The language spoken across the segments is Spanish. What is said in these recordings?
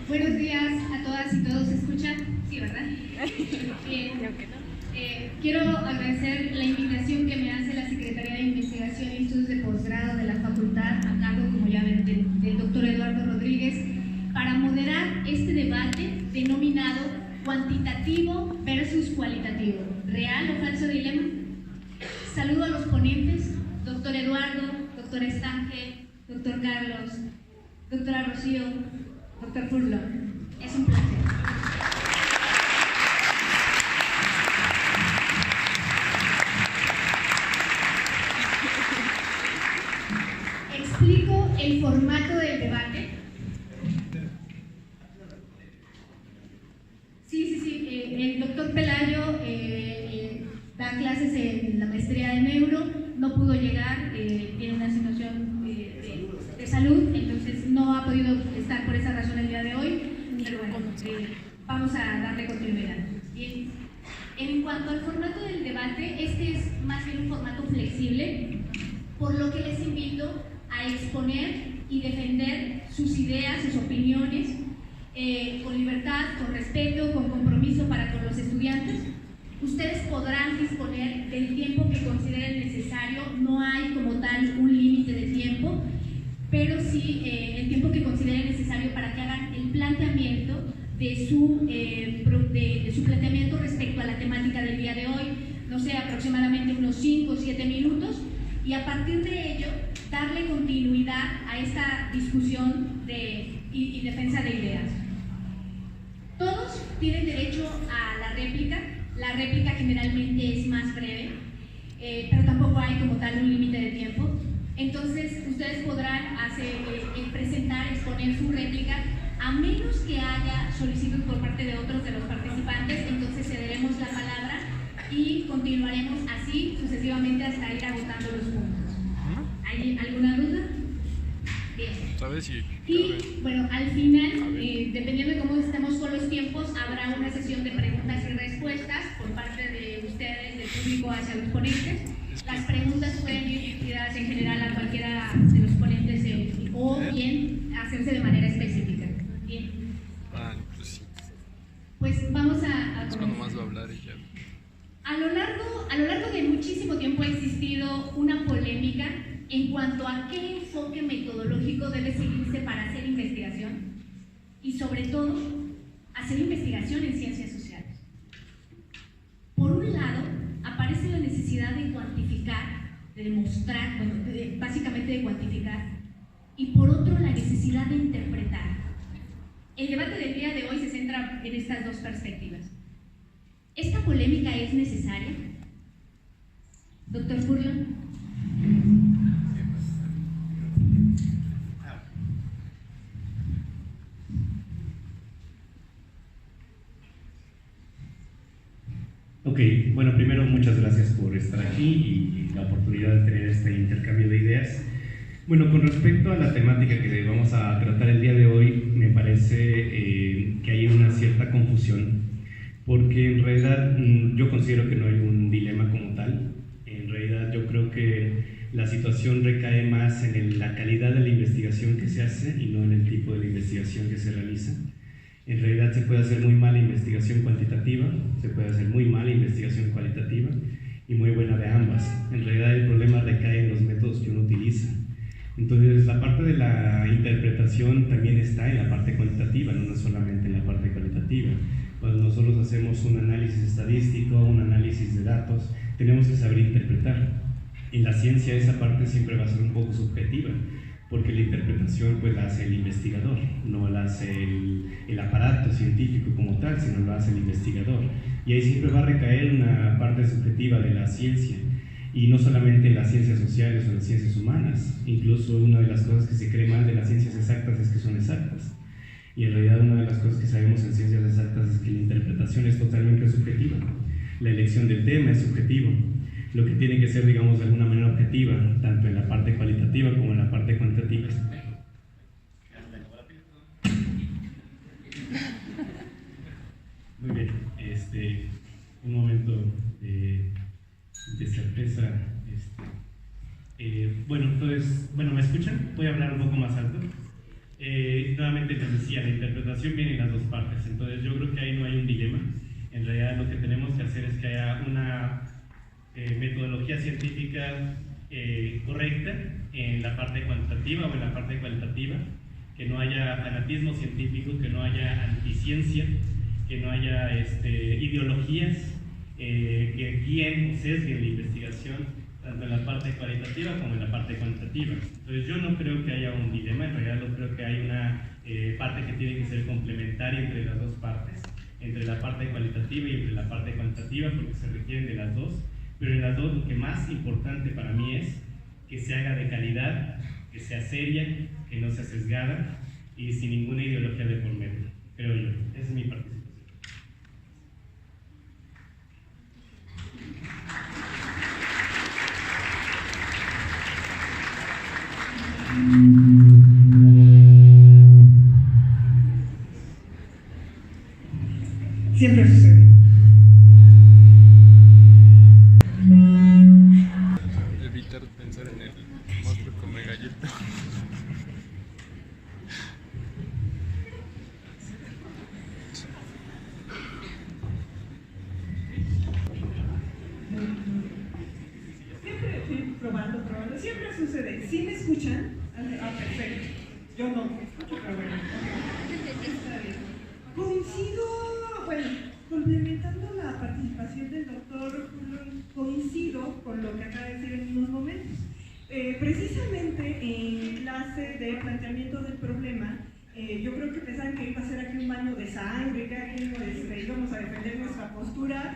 Buenos días a todas y todos. ¿Se escuchan? Sí, ¿verdad? Bien. Quiero agradecer la invitación que me hace la Secretaría de Investigación y Estudios de Posgrado de la Facultad, a cargo, como ya ven, del doctor Eduardo Rodríguez, para moderar este debate denominado cuantitativo versus cualitativo, ¿real o falso dilema? Saludo a los ponentes, doctor Eduardo, doctor Estange, doctor Carlos, doctora Rocío, doctor Furlón. Es un placer. Explico el formato del debate. El doctor Pelayo da clases en la maestría de Neuro, no pudo llegar, tiene una situación de salud, entonces no ha podido estar por esa razón el día de hoy, pero bueno, vamos a darle continuidad. Bien. En cuanto al formato del debate, este es más bien un formato flexible, por lo que les invito a exponer y defender sus ideas, sus opiniones, con libertad, con respeto, con compromiso para con los estudiantes. Ustedes podrán disponer del tiempo que consideren necesario, no hay como tal un límite de tiempo, pero sí el tiempo que consideren necesario para que hagan el planteamiento de su planteamiento respecto a la temática del día de hoy, no sé, aproximadamente unos 5 o 7 minutos, y a partir de ello darle continuidad a esta discusión y defensa de ideas. Todos tienen derecho a la réplica generalmente es más breve, pero tampoco hay como tal un límite de tiempo. Entonces ustedes podrán presentar, exponer su réplica, a menos que haya solicitud por parte de otros de los participantes, entonces cederemos la palabra y continuaremos así sucesivamente hasta ir agotando los puntos. ¿Hay alguna duda? Bien. Y bueno, al final, dependiendo de cómo estemos con los tiempos, habrá una sesión de preguntas y respuestas por parte de ustedes, del público, hacia los ponentes. Las preguntas pueden ir dirigidas en general a cualquiera de los ponentes o bien hacerse de manera específica. Bien. Pues vamos a es cuando más va a hablar ella. A lo largo de muchísimo tiempo ha existido una polémica en cuanto a qué enfoque metodológico debe seguirse para hacer investigación y, sobre todo, hacer investigación en ciencias sociales. Por un lado, aparece la necesidad de cuantificar, de demostrar, básicamente de cuantificar, y por otro, la necesidad de interpretar. El debate del día de hoy se centra en estas dos perspectivas. ¿Esta polémica es necesaria? Doctor Furlón. Ok, bueno, primero muchas gracias por estar aquí y la oportunidad de tener este intercambio de ideas. Bueno, con respecto a la temática que vamos a tratar el día de hoy, me parece que hay una cierta confusión, porque en realidad yo considero que no hay un dilema como tal. En realidad yo creo que la situación recae más en la calidad de la investigación que se hace y no en el tipo de investigación que se realiza. En realidad se puede hacer muy mala investigación cuantitativa, se puede hacer muy mala investigación cualitativa y muy buena de ambas. En realidad el problema recae en los métodos que uno utiliza. Entonces la parte de la interpretación también está en la parte cuantitativa, no solamente en la parte cualitativa. Cuando nosotros hacemos un análisis estadístico, un análisis de datos, tenemos que saber interpretar. En la ciencia esa parte siempre va a ser un poco subjetiva, porque la interpretación pues la hace el investigador, no la hace el aparato científico como tal, sino lo hace el investigador. Y ahí siempre va a recaer una parte subjetiva de la ciencia, y no solamente en las ciencias sociales o las ciencias humanas. Incluso una de las cosas que se cree mal de las ciencias exactas es que son exactas. Y en realidad una de las cosas que sabemos en ciencias exactas es que la interpretación es totalmente subjetiva. La elección del tema es subjetivo. Lo que tiene que ser, digamos, de alguna manera objetiva, tanto en la parte cualitativa como en la parte cuantitativa. Muy bien, un momento de certeza. Entonces, ¿me escuchan? Voy a hablar un poco más alto. Nuevamente les decía, la interpretación viene en las dos partes, entonces yo creo que ahí no hay un dilema. En realidad lo que tenemos que hacer es que haya una metodología científica correcta en la parte cuantitativa o en la parte cualitativa, que no haya fanatismo científico, que no haya anticiencia, que no haya ideologías que guíen o sesguen la investigación, tanto en la parte cualitativa como en la parte cuantitativa. Entonces yo no creo que haya un dilema, en realidad yo creo que hay una parte que tiene que ser complementaria entre las dos partes, entre la parte cualitativa y entre la parte cuantitativa, porque se requieren de las dos, pero en las dos lo que más importante para mí es que se haga de calidad, que sea seria, que no sea sesgada y sin ninguna ideología de por medio, creo yo. Esa es mi participación. Siempre sucede. Evitar pensar en el monstruo come galleta. Siempre, sí, probando. Siempre sucede. ¿Sí me escuchan? Perfecto. Yo no me escucho, pero bueno. Está bien. Coincido, complementando la participación del doctor, coincido con lo que acaba de decir en unos momentos. Precisamente en clase de planteamiento del problema, yo creo que pensaban que iba a ser aquí un baño de sangre, cada quien íbamos a defender nuestra postura.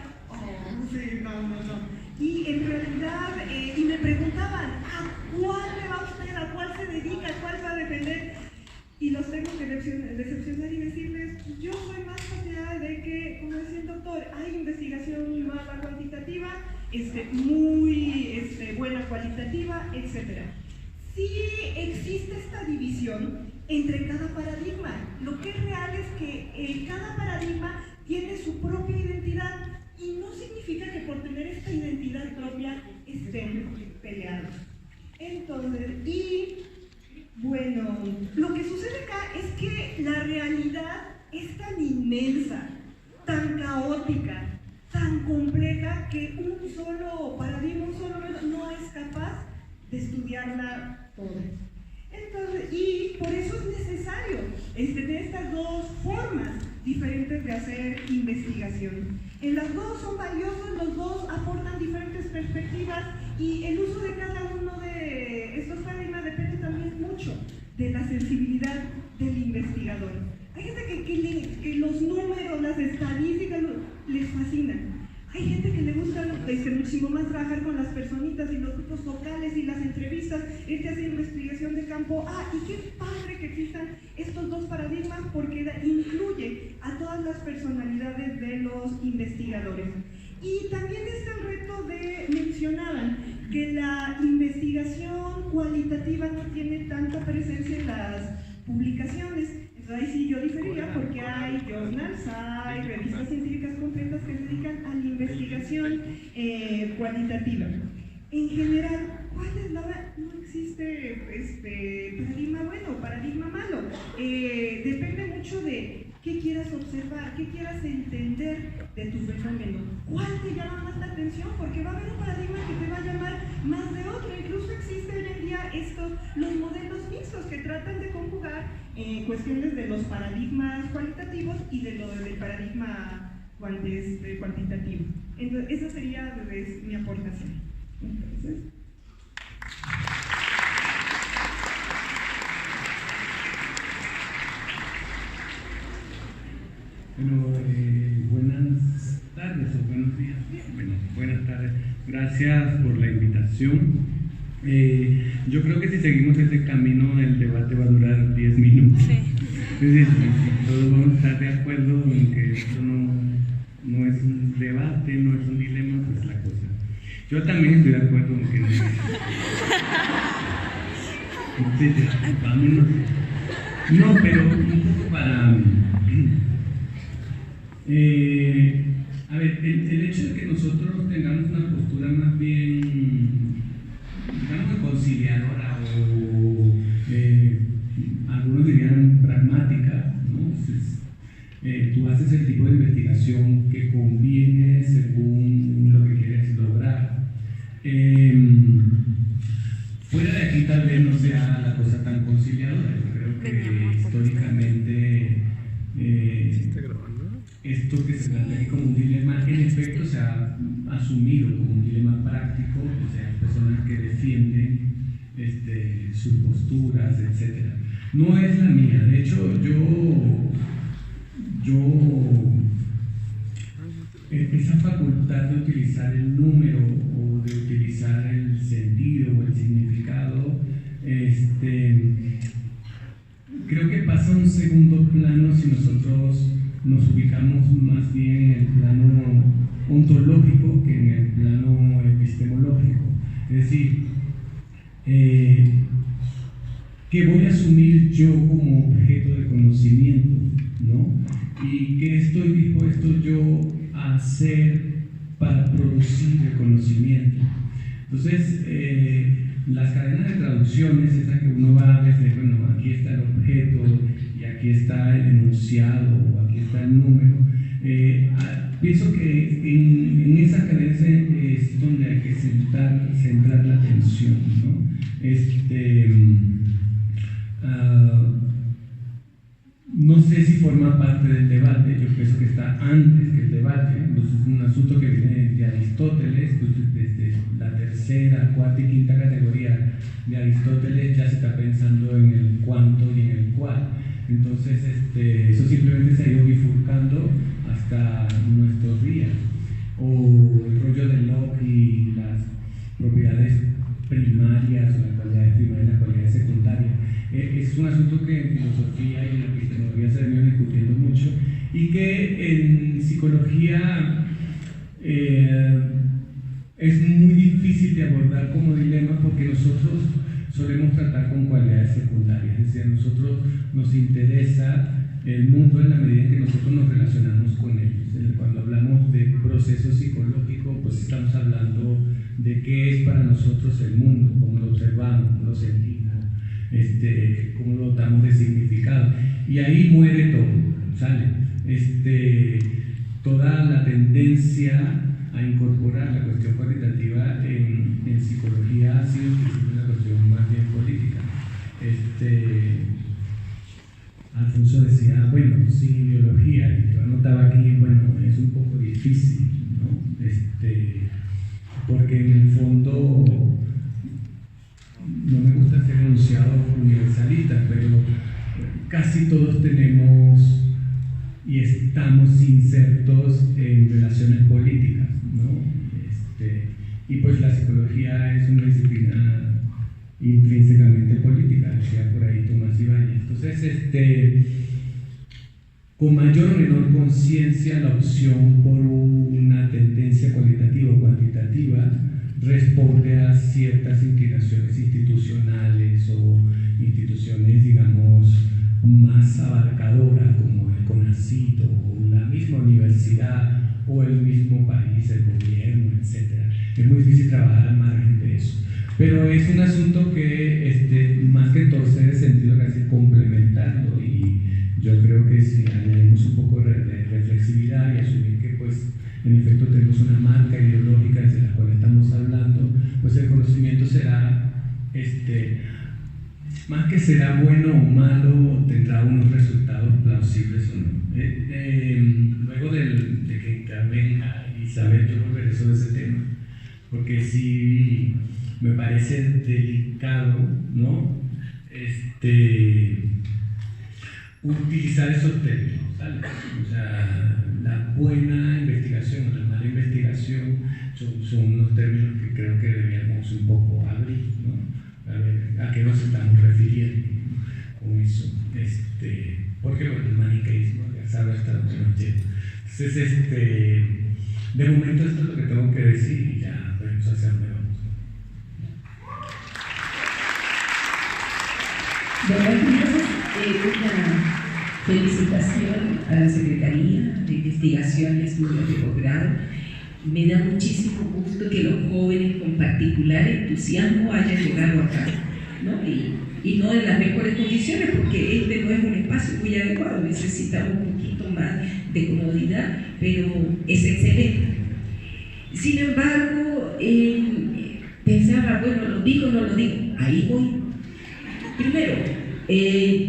Sí, no. Y en realidad, y me preguntaban, ¿a cuál le va usted? ¿A cuál se dedica? ¿A cuál va a defender? Y los tengo que decepcionar y decirles, yo soy más partidaria de que, como decía el doctor, hay investigación mala cuantitativa, muy buena cualitativa, etc. Sí existe esta división entre cada paradigma. Lo que es real es que cada paradigma tiene su propia identidad y no significa que por tener esta identidad propia estén peleados. Entonces, lo que sucede acá es que la realidad es tan inmensa, tan caótica, tan compleja, que un solo paradigma, un solo método no es capaz de estudiarla toda. Entonces, y por eso es necesario tener estas dos formas diferentes de hacer investigación. En las dos son valiosos, los dos aportan diferentes perspectivas y el uso de cada uno de estos paradigmas depende también mucho de la sensibilidad del investigador. Hay gente que los números, las estadísticas les fascinan. Hay gente que le gusta muchísimo más trabajar con las personitas y los grupos focales y las entrevistas, hacer investigación de campo. Y qué padre que existan estos dos paradigmas porque incluye a todas las personalidades de los investigadores. Y también está el reto mencionaban que la investigación cualitativa no tiene tanta presencia en las publicaciones. Entonces ahí sí yo diferiría porque hay journals, hay revistas científicas completas que se dedican a la investigación cualitativa. En general, ¿cuál es no existe paradigma bueno, paradigma malo. Depende mucho de qué quieras observar, qué quieras entender de tu fenómeno. ¿Cuál te llama más la atención? Porque va a haber un paradigma que te va a llamar más de otro. Incluso existen hoy en día los modelos mixtos que tratan de conjugar cuestiones de los paradigmas cualitativos y del paradigma cuantitativo. Entonces, esa sería mi aportación. Entonces, buenas tardes o buenos días. Buenas tardes. Gracias por la invitación. Yo creo que si seguimos este camino, el debate va a durar 10 minutos. Sí. Es decir, si todos vamos a estar de acuerdo en que esto no es un debate, no es un dilema, pues la cosa. Yo también estoy de acuerdo en que no es. Entonces, vámonos. No, pero un poco para... a ver, el hecho de que nosotros tengamos una postura más bien, digamos, conciliadora o algunos dirían pragmática, ¿no? Entonces, tú haces el tipo de investigación que conviene según lo que quieres lograr. Fuera de aquí tal vez no sea la cosa tan conciliadora. Yo creo que históricamente esto que se plantea como un dilema, en efecto se ha asumido como un dilema práctico, o sea, hay personas que defienden sus posturas, etc. No es la mía, de hecho yo esa facultad de utilizar el número o de utilizar el sentido o el significado, creo que pasa a un segundo plano si nosotros nos ubicamos más bien en el plano ontológico que en el plano epistemológico. Es decir, ¿qué voy a asumir yo como objeto de conocimiento? ¿No? ¿Y qué estoy dispuesto yo a hacer para producir el conocimiento? Entonces, las cadenas de traducciones, esas que uno va desde, bueno, aquí está el objeto y aquí está el enunciado o aquí está el número, pienso que en esas cadenas es donde hay que centrar la atención, ¿no? No sé si forma parte del debate, yo pienso que está antes que el debate, entonces es un asunto que viene de Aristóteles, entonces desde la tercera, cuarta y quinta categoría de Aristóteles ya se está pensando en el cuánto y en el cuál, entonces eso simplemente se ha ido bifurcando hasta nuestros días, o el rollo de Locke y las propiedades primarias, o las cualidades primarias y las cualidades secundarias. Es un asunto que en filosofía y en epistemología se ha venido discutiendo mucho y que en psicología es muy difícil de abordar como dilema porque nosotros solemos tratar con cualidades secundarias, es decir, a nosotros nos interesa el mundo en la medida en que nosotros nos relacionamos con él. Cuando hablamos de proceso psicológico, pues estamos hablando de qué es para nosotros el mundo, cómo lo observamos, cómo lo sentimos, cómo lo damos de significado. Y ahí muere todo, ¿sale? Toda la tendencia a incorporar la cuestión cualitativa en psicología ha sido una cuestión más bien política. Alfonso decía, bueno, sin ideología, y yo anotaba aquí, bueno, es un poco difícil, ¿no? Porque en el fondo no me gusta hacer enunciados universalistas, pero casi todos tenemos y estamos insertos en relaciones políticas, ¿no? Y pues la psicología es una disciplina intrínsecamente política, decía por ahí Tomás Ibáñez. Entonces, con mayor o menor conciencia, la opción por una tendencia cualitativa o cuantitativa responde a ciertas inclinaciones institucionales o instituciones, digamos, más abarcadoras, como el CONACYT o la misma universidad o el mismo país, el gobierno, etc. Es muy difícil trabajar al margen de eso. Pero es un asunto que, más que torcer el sentido, casi complementarlo, y yo creo que si añadimos un poco de reflexividad y asumir que, pues, en efecto tenemos una marca ideológica desde la cual estamos hablando, pues el conocimiento será, más que será bueno o malo, tendrá unos resultados plausibles o no. Luego de que intervenga Isabel, yo volveré sobre ese tema, porque sí me parece delicado, ¿no? Utilizar esos términos, ¿sale? O sea, la buena investigación o la mala investigación son unos términos que creo que deberíamos un poco abrir, ¿no? A ver, ¿a qué nos estamos refiriendo con eso? Porque bueno, el maniqueísmo ya sabe hasta dónde nos lleva. Entonces, de momento esto es lo que tengo que decir y ya veremos hacia dónde vamos. Entonces, una felicitación a la Secretaría de Investigación y Estudios de Posgrado. Me da muchísimo gusto que los jóvenes compartan particular entusiasmo haya llegado acá, ¿no? Y no en las mejores condiciones, porque este no es un espacio muy adecuado, necesita un poquito más de comodidad, pero es excelente. Sin embargo, pensaba, bueno, ¿lo digo o no lo digo? Ahí voy. Primero,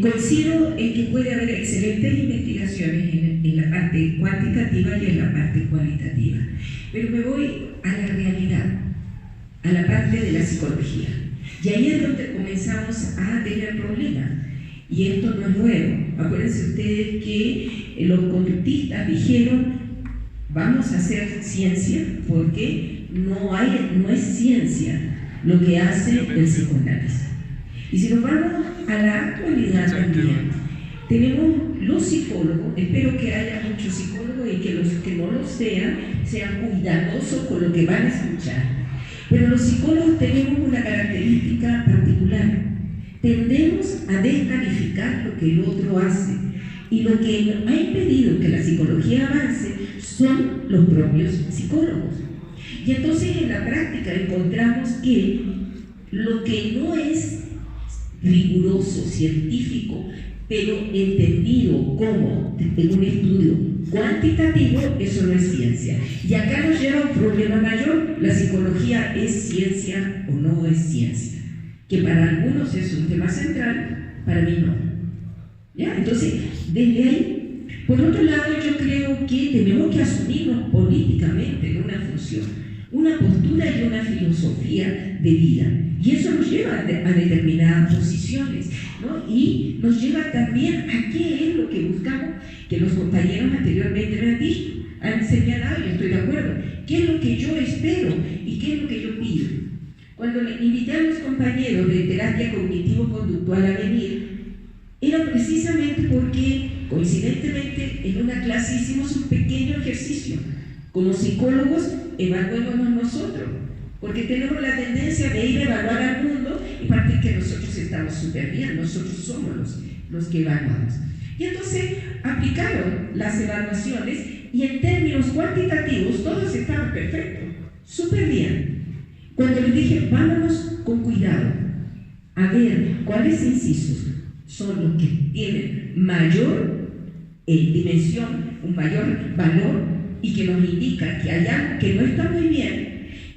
coincido en que puede haber excelentes investigaciones en la parte cuantitativa y en la parte cualitativa, pero me voy a la realidad, a la parte de la psicología. Y ahí es donde comenzamos a tener problemas. Y esto no es nuevo. Acuérdense ustedes que los conductistas dijeron, vamos a hacer ciencia porque no es ciencia lo que hace el psicoanálisis. Y si nos vamos a la actualidad también, tenemos los psicólogos, espero que haya muchos psicólogos y que los que no lo sean cuidadosos con lo que van a escuchar. Pero los psicólogos tenemos una característica particular. Tendemos a descalificar lo que el otro hace. Y lo que ha impedido que la psicología avance son los propios psicólogos. Y entonces en la práctica encontramos que lo que no es riguroso, científico, pero entendido como en un estudio cuantitativo, eso no es ciencia. Y acá nos lleva a un problema mayor: la psicología es ciencia o no es ciencia, que para algunos es un tema central, para mí no. ¿Ya? Entonces, desde ahí, por otro lado, yo creo que tenemos que asumirnos políticamente en una función, una postura y una filosofía de vida. Y eso nos lleva a determinadas posiciones, ¿no? Y nos lleva también a qué es lo que buscamos, que los compañeros anteriormente me han señalado, y estoy de acuerdo, qué es lo que yo espero y qué es lo que yo pido. Cuando le invité a los compañeros de terapia cognitivo-conductual a venir, era precisamente porque, coincidentemente, en una clase hicimos un pequeño ejercicio. Como psicólogos, evaluémonos nosotros, porque tenemos la tendencia de ir a evaluar al mundo y partir que nosotros estamos súper bien, nosotros somos los que evaluamos. Y entonces aplicaron las evaluaciones y en términos cuantitativos todos estaban perfectos, súper bien. Cuando les dije, vámonos con cuidado a ver cuáles incisos son los que tienen mayor dimensión, un mayor valor y que nos indica que hay algo que no está muy bien,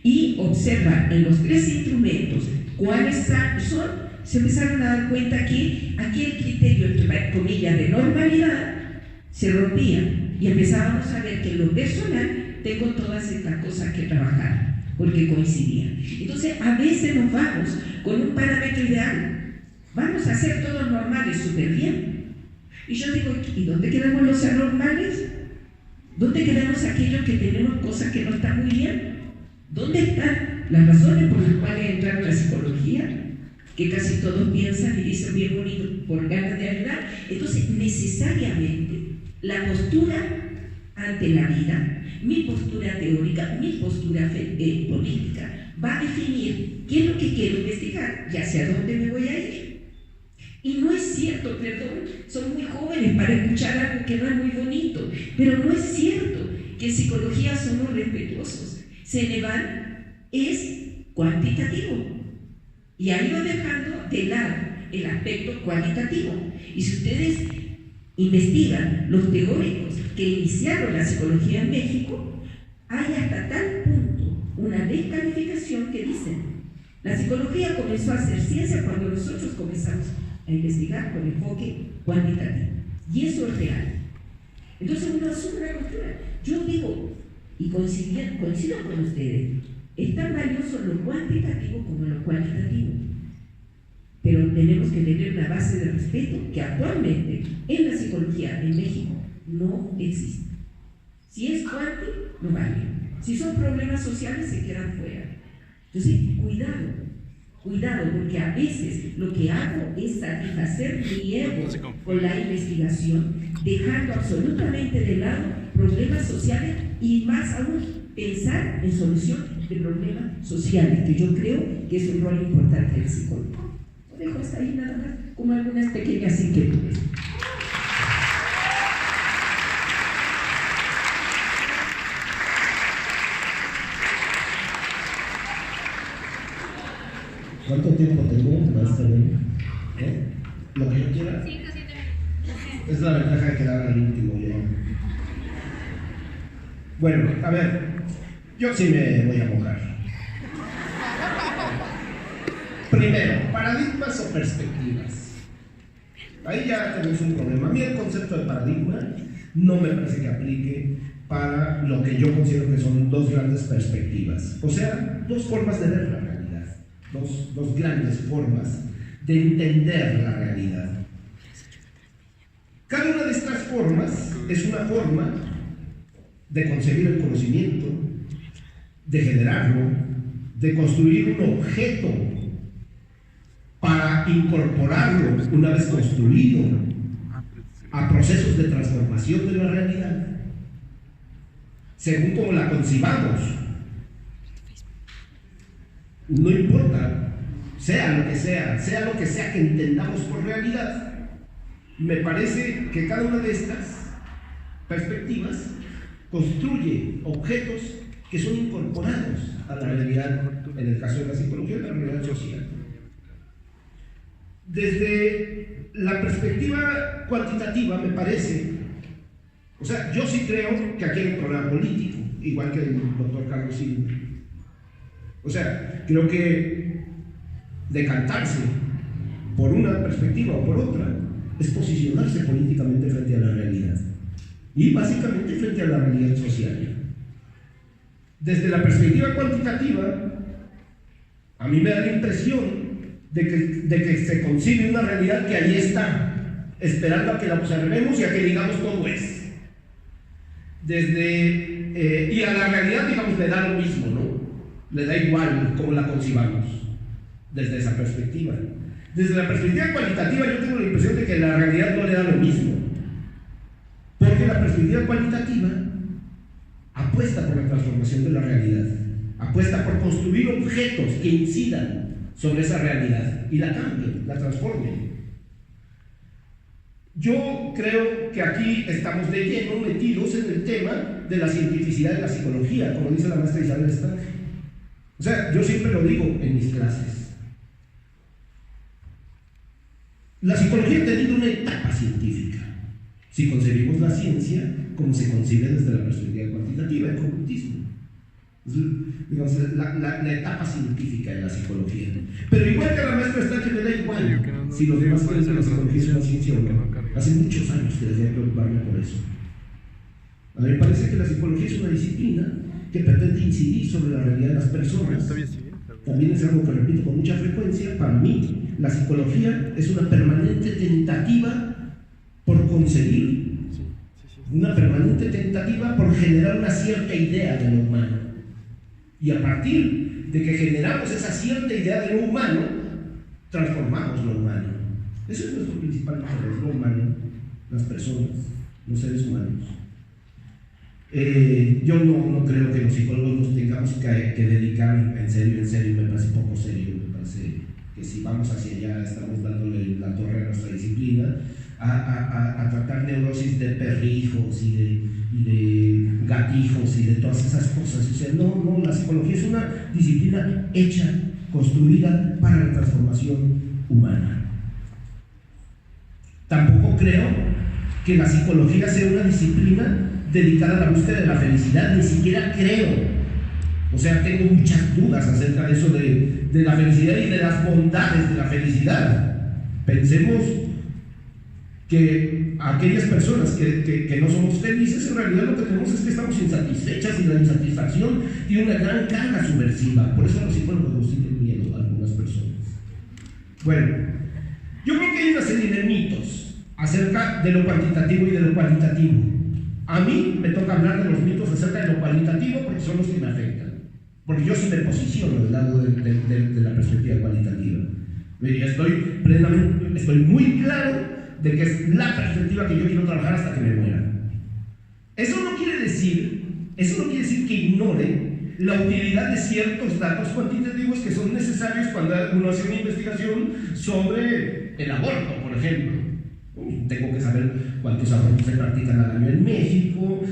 y observa en los tres instrumentos cuáles son, se empezaron a dar cuenta que aquel criterio, entre comillas, de normalidad se rompía y empezábamos a ver que en lo personal tengo todas estas cosas que trabajar porque coincidían. Entonces a veces nos vamos con un parámetro ideal, vamos a ser todos normales súper bien, y yo digo, ¿y dónde quedamos los anormales? ¿Dónde quedamos aquellos que tenemos cosas que no están muy bien? ¿Dónde están las razones por las cuales entraron a la psicología? Que casi todos piensan y dicen bien bonito, por ganas de ayudar. Entonces, necesariamente, la postura ante la vida, mi postura teórica, mi postura política, va a definir qué es lo que quiero investigar y hacia dónde me voy a ir. Y no es cierto, perdón, son muy jóvenes para escuchar algo que no es muy bonito, pero no es cierto que en psicología somos respetuosos. Ceneval es cuantitativo y ha ido dejando de lado el aspecto cualitativo. Y si ustedes investigan los teóricos que iniciaron la psicología en México, hay hasta tal punto una descalificación que dicen: la psicología comenzó a hacer ciencia cuando nosotros comenzamos a investigar con enfoque cuantitativo. Y eso es real. Entonces uno asume una postura. Yo digo, y coincido con ustedes, es tan valioso lo cuantitativo como lo cualitativo. Pero tenemos que tener una base de respeto que actualmente en la psicología en México no existe. Si es cuanti, no vale. Si son problemas sociales, se quedan fuera. Entonces, cuidado, porque a veces lo que hago es satisfacer mi ego con la investigación, dejando absolutamente de lado problemas sociales y más aún pensar en solución de problemas sociales, que yo creo que es un rol importante del psicólogo. Lo dejo hasta ahí nada más, como algunas pequeñas inquietudes. ¿Cuánto tiempo tengo, maestra? ¿Lo que yo quiera? 5 o 7 minutos. Es la ventaja de quedar al último, yo. Bueno, a ver, yo sí me voy a mojar. Primero, paradigmas o perspectivas. Ahí ya tenemos un problema. A mí el concepto de paradigma no me parece que aplique para lo que yo considero que son dos grandes perspectivas. O sea, dos formas de ver la realidad. Dos grandes formas de entender la realidad. Cada una de estas formas es una forma de concebir el conocimiento, de generarlo, de construir un objeto para incorporarlo una vez construido a procesos de transformación de la realidad, según como la concibamos. No importa, sea lo que sea que entendamos por realidad, me parece que cada una de estas perspectivas construye objetos que son incorporados a la realidad, en el caso de la psicología, la realidad social. Desde la perspectiva cuantitativa, me parece, o sea, yo sí creo que aquí hay un problema político, igual que el doctor Carlos Silva. O sea, creo que decantarse por una perspectiva o por otra es posicionarse políticamente frente a la realidad y básicamente frente a la realidad social. Desde la perspectiva cuantitativa, a mí me da la impresión de que se concibe una realidad que ahí está, esperando a que la observemos y a que digamos cómo es. Y a la realidad, digamos, le da lo mismo, ¿no? Le da igual cómo la concibamos, desde esa perspectiva. Desde la perspectiva cualitativa, yo tengo la impresión de que la realidad no le da lo mismo, porque la perspectiva cualitativa apuesta por la transformación de la realidad, apuesta por construir objetos que incidan sobre esa realidad y la cambien, la transformen. Yo creo que aquí estamos de lleno metidos en el tema de la cientificidad de la psicología, como dice la maestra Isabel Stange. O sea, yo siempre lo digo en mis clases. La psicología ha tenido una etapa científica, si concebimos la ciencia como se concibe desde la perspectiva cuantitativa, el conductismo. Digamos, la etapa científica de la psicología. Pero igual que a la maestra Stange me da igual si los demás creen que la psicología es una ciencia o no. Hace muchos años que dejé de preocuparme por eso. A mí me parece que la psicología es una disciplina que pretende incidir sobre la realidad de las personas. También es algo que repito con mucha frecuencia. Para mí, la psicología es una permanente tentativa por concebir, una permanente tentativa por generar una cierta idea de lo humano. Y a partir de que generamos esa cierta idea de lo humano, transformamos lo humano. Eso es nuestro principal interés, lo humano, las personas, los seres humanos. Yo no creo que los psicólogos nos tengamos que dedicar en serio, me parece poco serio, me parece que si vamos hacia allá estamos dándole la torre a nuestra disciplina, a tratar neurosis de perrijos y de gatijos y de todas esas cosas. O sea, no, la psicología es una disciplina hecha, construida para la transformación humana. Tampoco creo que la psicología sea una disciplina dedicada a la búsqueda de la felicidad, ni siquiera creo. O sea, tengo muchas dudas acerca de eso de la felicidad y de las bondades de la felicidad. Pensemos que aquellas personas que no somos felices, en realidad lo que tenemos es que estamos insatisfechas y la insatisfacción tiene una gran carga subversiva. Por eso a los psicólogos nos tienen miedo a algunas personas. Bueno, yo creo que hay una serie de mitos acerca de lo cuantitativo y de lo cualitativo. A mí me toca hablar de los mitos acerca de lo cualitativo porque son los que me afectan. Porque yo sí me posiciono del lado de la perspectiva cualitativa. Estoy muy claro de que es la perspectiva que yo quiero trabajar hasta que me muera. Eso no quiere decir que ignore la utilidad de ciertos datos cuantitativos que son necesarios cuando uno hace una investigación sobre el aborto, por ejemplo. Tengo que saber cuántos abortos se practican al año en México,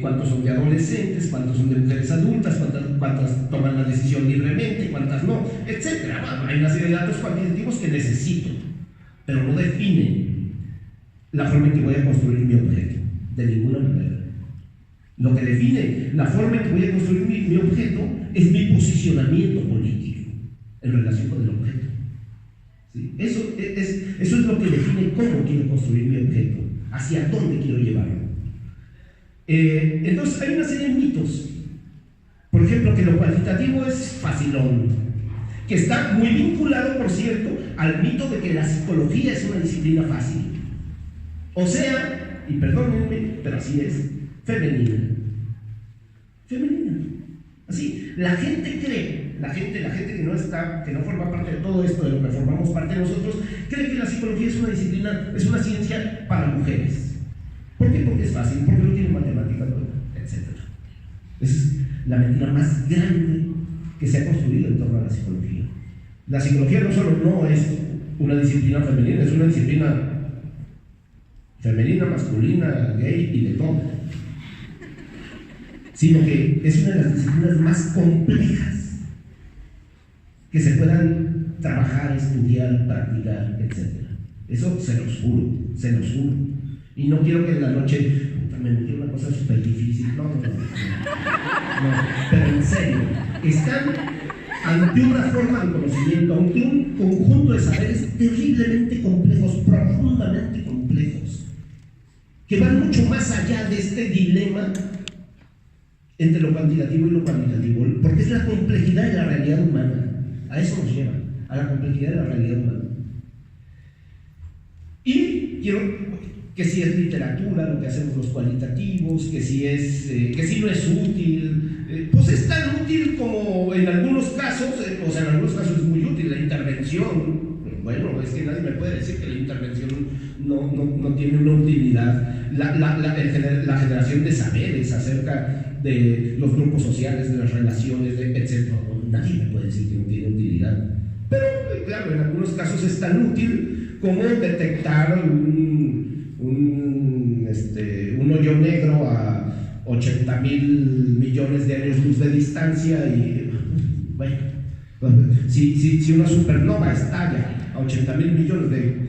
cuántos son de adolescentes, cuántos son de mujeres adultas, cuántas toman la decisión libremente, cuántas no, etc. Bueno, hay una serie de datos cuantitativos que necesito, pero no definen la forma en que voy a construir mi objeto, de ninguna manera. Lo que define la forma en que voy a construir mi objeto es mi posicionamiento político en relación con el objeto. ¿Sí? Eso es lo que define cómo quiero construir mi objeto, hacia dónde quiero llevarlo. Entonces hay una serie de mitos. Por ejemplo, que lo cuantitativo es facilón, que está muy vinculado, por cierto, al mito de que la psicología es una disciplina fácil. O sea, y perdónenme, pero así es, femenina. Así, la gente cree, la gente que no forma parte de todo esto de lo que formamos parte de nosotros, cree que la psicología es una disciplina, es una ciencia para mujeres. ¿Por qué? Porque es fácil, porque no tiene matemáticas, etc. Esa es la mentira más grande que se ha construido en torno a la psicología. La psicología no solo no es una disciplina femenina, es una disciplina femenina, masculina, gay y de todo, sino que es una de las disciplinas más complejas que se puedan trabajar, estudiar, practicar, etc. Eso se los juro. Y no quiero que en la noche me metí una cosa súper difícil, no, pero en serio, están ante una forma de conocimiento, ante un conjunto de saberes terriblemente complejos, profundamente complejos, que van mucho más allá de este dilema entre lo cuantitativo y lo cualitativo, porque es la complejidad de la realidad humana. A eso nos lleva, a la complejidad de la realidad humana. Y quiero que si es literatura lo que hacemos los cualitativos, que si no es útil, pues es tan útil como en algunos casos, o sea, en algunos casos es muy útil la intervención. Bueno, es que nadie me puede decir que la intervención no tiene una utilidad. La generación de saberes acerca de los grupos sociales, de las relaciones, etc. Nadie me puede decir que no tiene utilidad. Pero, claro, en algunos casos es tan útil como detectar un hoyo negro a 80.000 millones de años luz de distancia y, bueno, si una supernova estalla a 80.000 millones de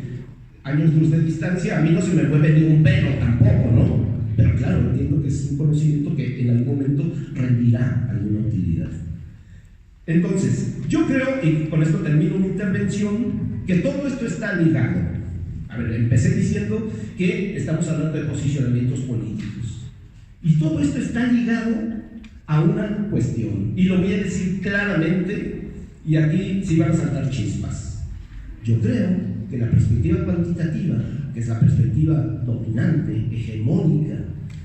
años luz de distancia, a mí no se me mueve ni un pelo tampoco, ¿no? Pero claro, entiendo que es un conocimiento que en algún momento rendirá alguna utilidad. Entonces, yo creo, y con esto termino mi intervención, que todo esto está ligado. A ver, empecé diciendo que estamos hablando de posicionamientos políticos. Y todo esto está ligado a una cuestión. Y lo voy a decir claramente, y aquí sí van a saltar chispas. Yo creo que la perspectiva cuantitativa, que es la perspectiva dominante, hegemónica,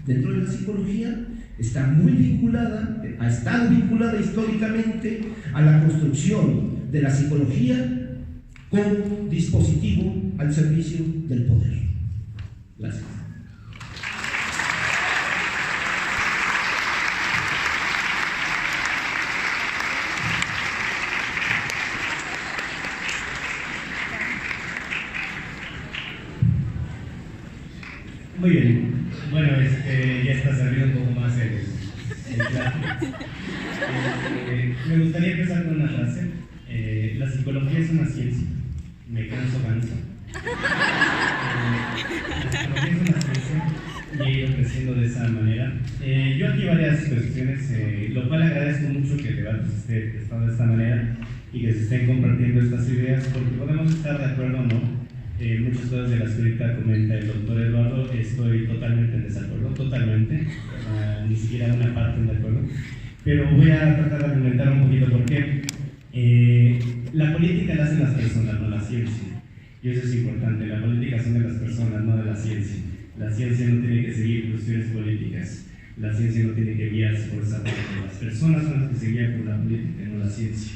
dentro de la psicología, está muy vinculada, ha estado vinculada históricamente a la construcción de la psicología como dispositivo al servicio del poder. Gracias. Muy bien. Bueno, ya está saliendo un poco más el plato. Me gustaría empezar con una frase. La psicología es una ciencia. Me canso. La psicología es una ciencia y he ido creciendo de esa manera. Yo aquí varias cuestiones, lo cual agradezco mucho que el debate esté de esta manera y que se estén compartiendo estas ideas, porque podemos estar de acuerdo o no. Muchas cosas de las que ahorita comenta el doctor Eduardo, estoy totalmente en desacuerdo, totalmente, ni siquiera una parte en desacuerdo, pero voy a tratar de argumentar un poquito por qué. La política la hacen las personas, no la ciencia, y eso es importante. La política son de las personas, no de la ciencia. La ciencia no tiene que seguir cuestiones políticas, la ciencia no tiene que guiarse por esa parte. Las personas son las que se guían por la política, no la ciencia.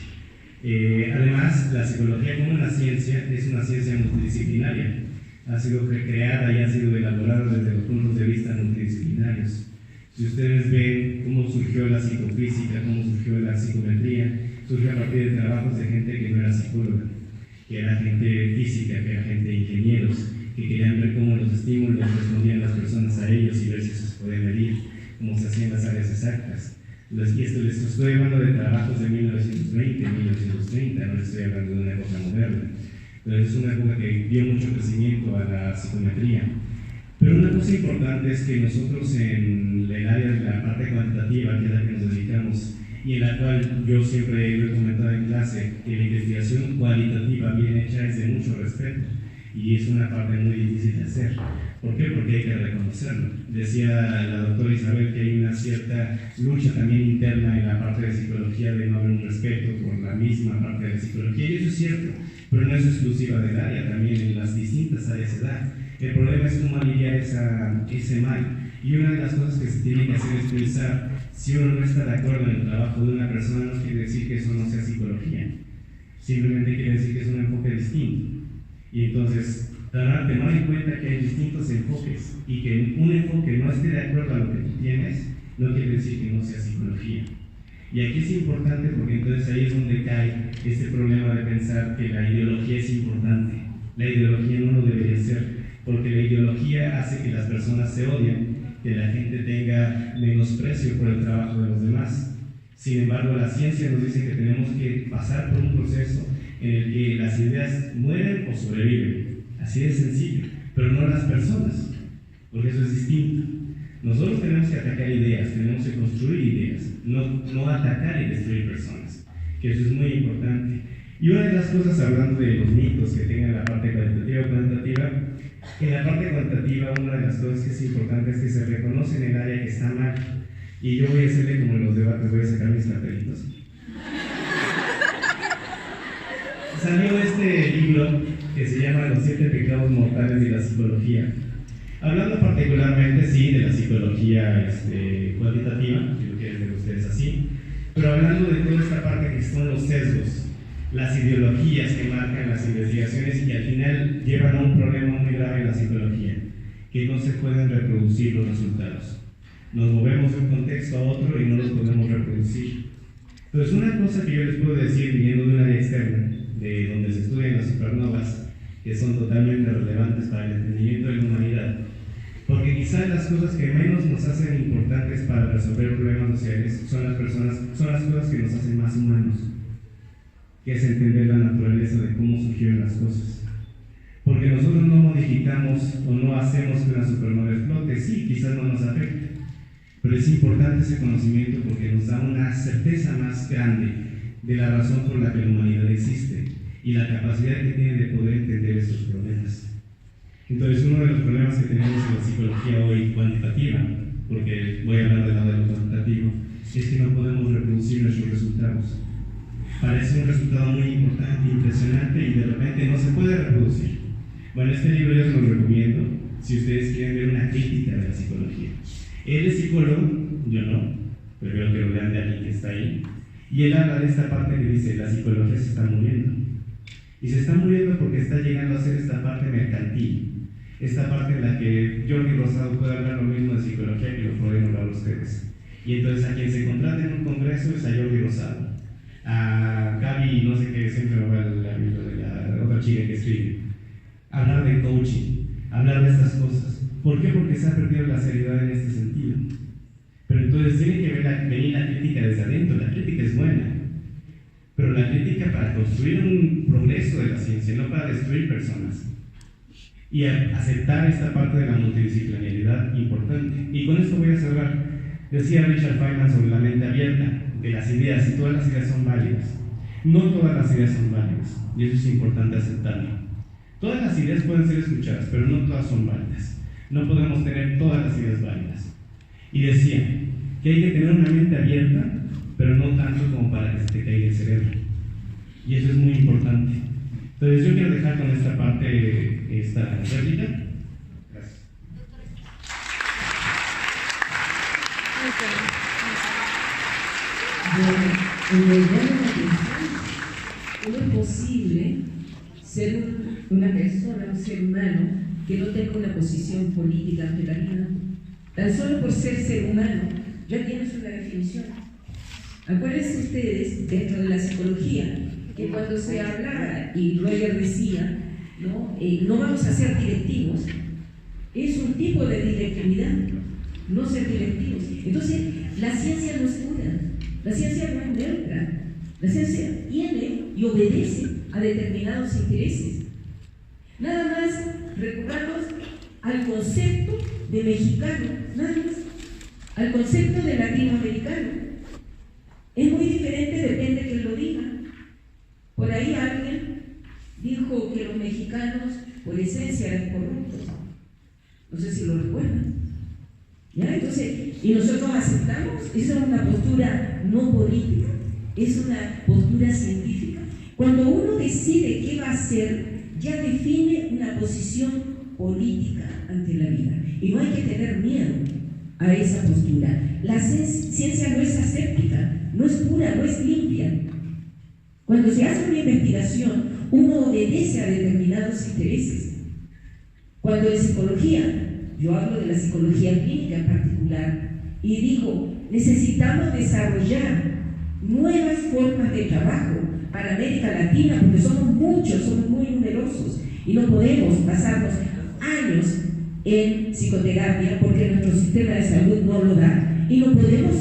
Además, la psicología como una ciencia es una ciencia multidisciplinaria. Ha sido creada y ha sido elaborada desde los puntos de vista multidisciplinarios. Si ustedes ven cómo surgió la psicofísica, cómo surgió la psicometría, surgió a partir de trabajos de gente que no era psicóloga, que era gente física, que era gente de ingenieros, que querían ver cómo los estímulos respondían las personas a ellos y ver si eso se puede medir, cómo se hacían las áreas exactas. Y esto les estoy hablando de trabajos de 1920, 1930, no les estoy hablando de una época moderna. Entonces es una época que dio mucho crecimiento a la psicometría. Pero una cosa importante es que nosotros en el área de la parte cuantitativa, que es la que nos dedicamos, y en la cual yo siempre lo he comentado en clase, que la investigación cualitativa bien hecha es de mucho respeto y es una parte muy difícil de hacer. ¿Por qué? Porque hay que reconocerlo. Decía la doctora Isabel que hay una cierta lucha también interna en la parte de psicología de no haber un respeto por la misma parte de la psicología, y eso es cierto, pero no es exclusiva del área, también en las distintas áreas se da. El problema es cómo aliviar ese mal. Y una de las cosas que se tiene que hacer es pensar, si uno no está de acuerdo en el trabajo de una persona, no quiere decir que eso no sea psicología. Simplemente quiere decir que es un enfoque distinto. Y entonces, tomar en cuenta que hay distintos enfoques y que un enfoque no esté de acuerdo a lo que tú tienes, no quiere decir que no sea psicología. Y aquí es importante porque entonces ahí es donde cae este problema de pensar que la ideología es importante. La ideología no lo debería ser, porque la ideología hace que las personas se odien, que la gente tenga menosprecio por el trabajo de los demás. Sin embargo, la ciencia nos dice que tenemos que pasar por un proceso en el que las ideas mueren o sobreviven. Así de sencillo, pero no las personas, porque eso es distinto. Nosotros tenemos que atacar ideas, tenemos que construir ideas, no atacar y destruir personas, que eso es muy importante. Y una de las cosas, hablando de los mitos que tengan la parte cualitativa o cuantitativa, en la parte cuantitativa una de las cosas que es importante es que se reconoce en el área que está mal. Y yo voy a hacerle como en los debates, voy a sacar mis papelitos. Salió este libro que se llama Los 7 pecados mortales de la psicología. Hablando particularmente, sí, de la psicología cuantitativa, si lo quieren ver ustedes así, pero hablando de toda esta parte que son los sesgos, las ideologías que marcan las investigaciones y al final llevan a un problema muy grave en la psicología, que no se pueden reproducir los resultados. Nos movemos de un contexto a otro y no los podemos reproducir. Entonces, una cosa que yo les puedo decir, viniendo de un área externa, de donde se estudian las supernovas, que son totalmente relevantes para el entendimiento de la humanidad, porque quizás las cosas que menos nos hacen importantes para resolver problemas sociales son las cosas que nos hacen más humanos, que es entender la naturaleza de cómo surgieron las cosas. Porque nosotros no modificamos o no hacemos que una supernova explote, sí, quizás no nos afecte, pero es importante ese conocimiento porque nos da una certeza más grande de la razón por la que la humanidad existe y la capacidad que tiene de poder entender estos problemas. Entonces, uno de los problemas que tenemos en la psicología hoy cuantitativa, porque voy a hablar del lado de lo cuantitativo, es que no podemos reproducir nuestros resultados. Parece un resultado muy importante, impresionante, y de repente no se puede reproducir. Bueno, este libro yo se lo recomiendo si ustedes quieren ver una crítica de la psicología. Él es psicólogo, yo no, pero creo que lo vean de alguien que está ahí. Y él habla de esta parte que dice, la psicología se está muriendo. Y se está muriendo porque está llegando a ser esta parte mercantil. Esta parte en la que Jordi Rosado puede hablar lo mismo de psicología que lo pueden hablar ustedes. Y entonces a quien se contrata en un congreso es a Jordi Rosado. A Gaby, no sé qué, siempre me va el amigo de la otra chica que escribe. Hablar de coaching, hablar de estas cosas. ¿Por qué? Porque se ha perdido la seriedad en este sentido. Pero entonces tiene que venir la crítica desde adentro. La crítica es buena, pero la crítica para construir un progreso de la ciencia, no para destruir personas. Y aceptar esta parte de la multidisciplinaridad importante. Y con esto voy a cerrar. Decía Richard Feynman sobre la mente abierta, de las ideas, y todas las ideas son válidas. No todas las ideas son válidas, y eso es importante aceptarlo. Todas las ideas pueden ser escuchadas, pero no todas son válidas. No podemos tener todas las ideas válidas. Y decía que hay que tener una mente abierta, pero no tanto como para que se te caiga el cerebro. Y eso es muy importante. Entonces yo quiero dejar con esta parte, esta réplica. Gracias. ¿Cómo es posible ser una persona, un ser humano, que no tenga una posición política ante la vida? Tan solo por ser humano, ya tienes una definición. Acuérdense ustedes, dentro de la psicología, que cuando se hablaba, y Roger decía, ¿no? No vamos a ser directivos. Es un tipo de directividad, no ser directivos. Entonces, la ciencia no es pura, la ciencia no es neutra, la ciencia tiene y obedece a determinados intereses. Nada más recordamos al concepto de mexicano, nada más, al concepto de latinoamericano. Es muy diferente, depende de quién lo diga. Por ahí alguien dijo que los mexicanos por esencia eran corruptos. No sé si lo recuerdan. ¿Ya? Entonces, y nosotros aceptamos, esa es una postura no política, es una postura científica. Cuando uno decide qué va a hacer, ya define una posición política ante la vida. Y no hay que tener miedo a esa postura. La ciencia no es aséptica, no es pura, no es limpia. Cuando se hace una investigación, uno obedece a determinados intereses. Cuando en psicología, yo hablo de la psicología clínica en particular, y digo, necesitamos desarrollar nuevas formas de trabajo para América Latina, porque somos muchos, somos muy numerosos, y no podemos pasarnos años en psicoterapia porque nuestro sistema de salud no lo da, y no podemos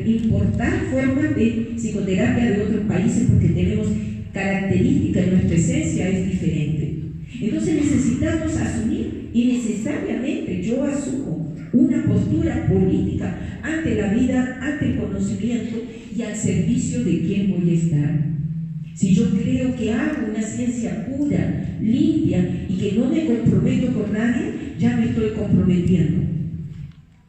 importar formas de psicoterapia de otros países porque tenemos características y nuestra esencia es diferente. Entonces necesitamos asumir, y necesariamente yo asumo una postura política ante la vida, ante el conocimiento y al servicio de quién voy a estar. Si yo creo que hago una ciencia pura, limpia y que no me comprometo con nadie, ya me estoy comprometiendo.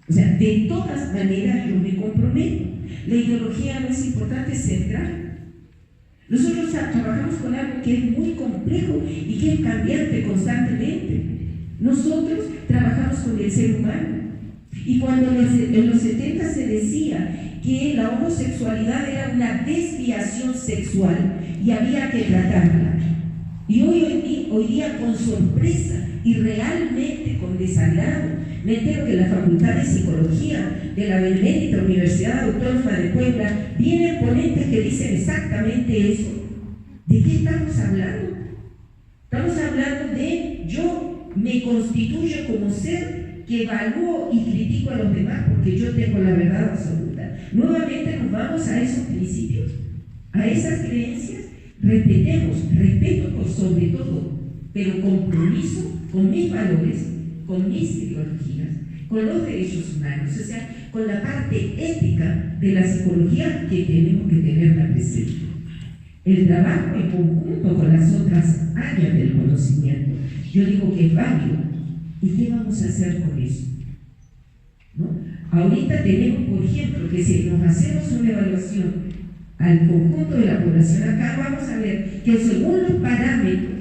O sea, de todas maneras yo me comprometo. La ideología no es importante, es central. Nosotros trabajamos con algo que es muy complejo y que es cambiante constantemente. Nosotros trabajamos con el ser humano. Y cuando en los 70 se decía que la homosexualidad era una desviación sexual y había que tratarla. Y hoy día con sorpresa y realmente con desagrado, me entero que la Facultad de Psicología de la Benemérita Universidad Autónoma de Puebla vienen ponentes que dicen exactamente eso. ¿De qué estamos hablando? Estamos hablando de yo me constituyo como ser que evalúo y critico a los demás porque yo tengo la verdad absoluta. Nuevamente nos vamos a esos principios, a esas creencias. Respetemos, respeto por sobre todo, pero compromiso con mis valores, con mis ideologías, con los derechos humanos, o sea, con la parte ética de la psicología que tenemos que tenerla presente. El trabajo en conjunto con las otras áreas del conocimiento, yo digo que es válido. ¿Y qué vamos a hacer con eso? ¿No? Ahorita tenemos, por ejemplo, que si nos hacemos una evaluación al conjunto de la población acá, vamos a ver que según los parámetros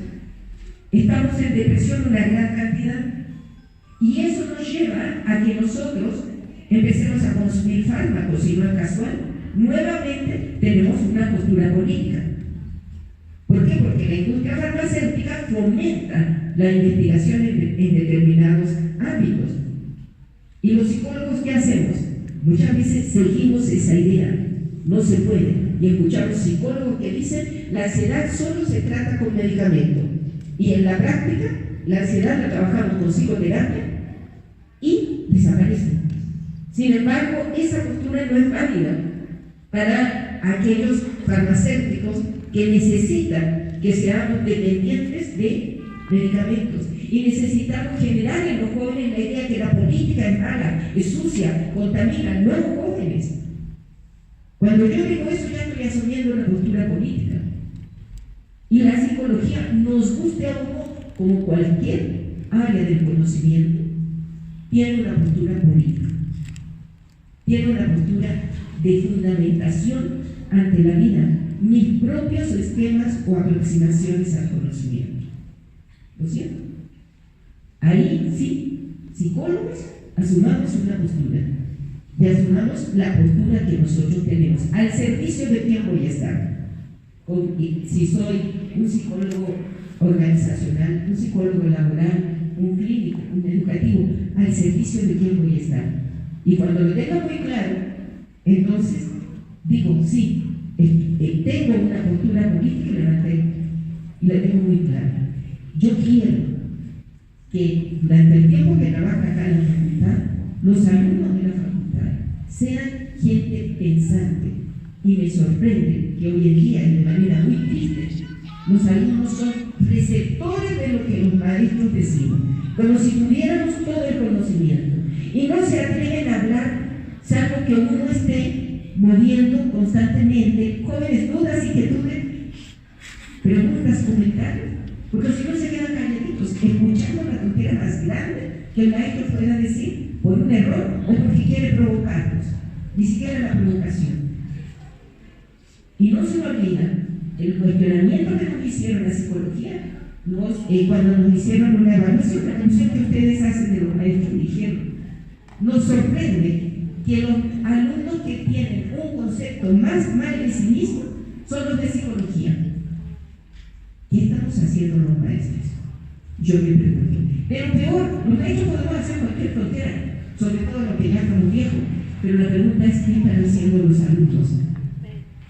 estamos en depresión una gran cantidad, y eso nos lleva a que nosotros empecemos a consumir fármacos, y no es casual. Nuevamente tenemos una postura política. ¿Por qué? Porque la industria farmacéutica fomenta la investigación en determinados ámbitos. ¿Y los psicólogos qué hacemos? Muchas veces seguimos esa idea. No se puede. Y escuchamos psicólogos que dicen la ansiedad solo se trata con medicamento. Y en la práctica, la ansiedad la trabajamos con psicoterapia y desaparece. Sin embargo, esa postura no es válida para aquellos farmacéuticos que necesitan que seamos dependientes de medicamentos. Y necesitamos generar en los jóvenes la idea que la política es mala, es sucia, contamina, no los jóvenes. Cuando yo digo eso, ya estoy asumiendo una postura política. Y la psicología, nos guste o no, como cualquier área del conocimiento, tiene una postura política. Tiene una postura de fundamentación ante la vida, mis propios esquemas o aproximaciones al conocimiento. ¿Lo siento? Ahí sí, psicólogos, asumamos una postura. Y asumamos la postura que nosotros tenemos. ¿Al servicio de quién voy a estar? Si soy un psicólogo organizacional, un psicólogo laboral, un clínico, un educativo, ¿al servicio de quién voy a estar? Y cuando lo tenga muy claro, entonces digo, sí, tengo una postura política y la tengo muy clara. Yo quiero que durante el tiempo que trabaja acá en la facultad, los alumnos de la facultad sean gente pensante. Y me sorprende que hoy en día, y de manera muy triste, los alumnos son receptores de lo que los maestros decimos, como si tuviéramos todo el conocimiento. Y no se atreven a hablar, salvo que uno esté moviendo constantemente jóvenes dudas, inquietudes, preguntas, comentarios, porque si no se quedan calladitos, escuchando la tontera más grande que el maestro pueda decir por un error o porque quiere provocarnos, ni siquiera la provocación. Y no se olvida el cuestionamiento que nos hicieron la psicología, cuando nos hicieron una evaluación, la función que ustedes hacen de los maestros, dijeron, nos sorprende que los alumnos que tienen un concepto más mal de sí mismo son los de psicología. ¿Qué estamos haciendo los maestros? Yo me pregunto. Pero peor, los maestros podemos hacer cualquier frontera, sobre todo los que ya estamos viejos, pero la pregunta es ¿qué están haciendo los alumnos?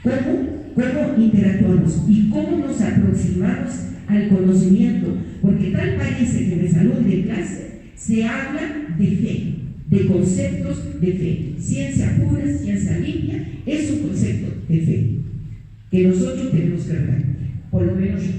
¿Cómo interactuamos y cómo nos aproximamos al conocimiento? Porque tal parece que en el salón de clase se habla de fe, de conceptos de fe. Ciencia pura, ciencia limpia, es un concepto de fe que nosotros tenemos que hablar, por lo menos yo.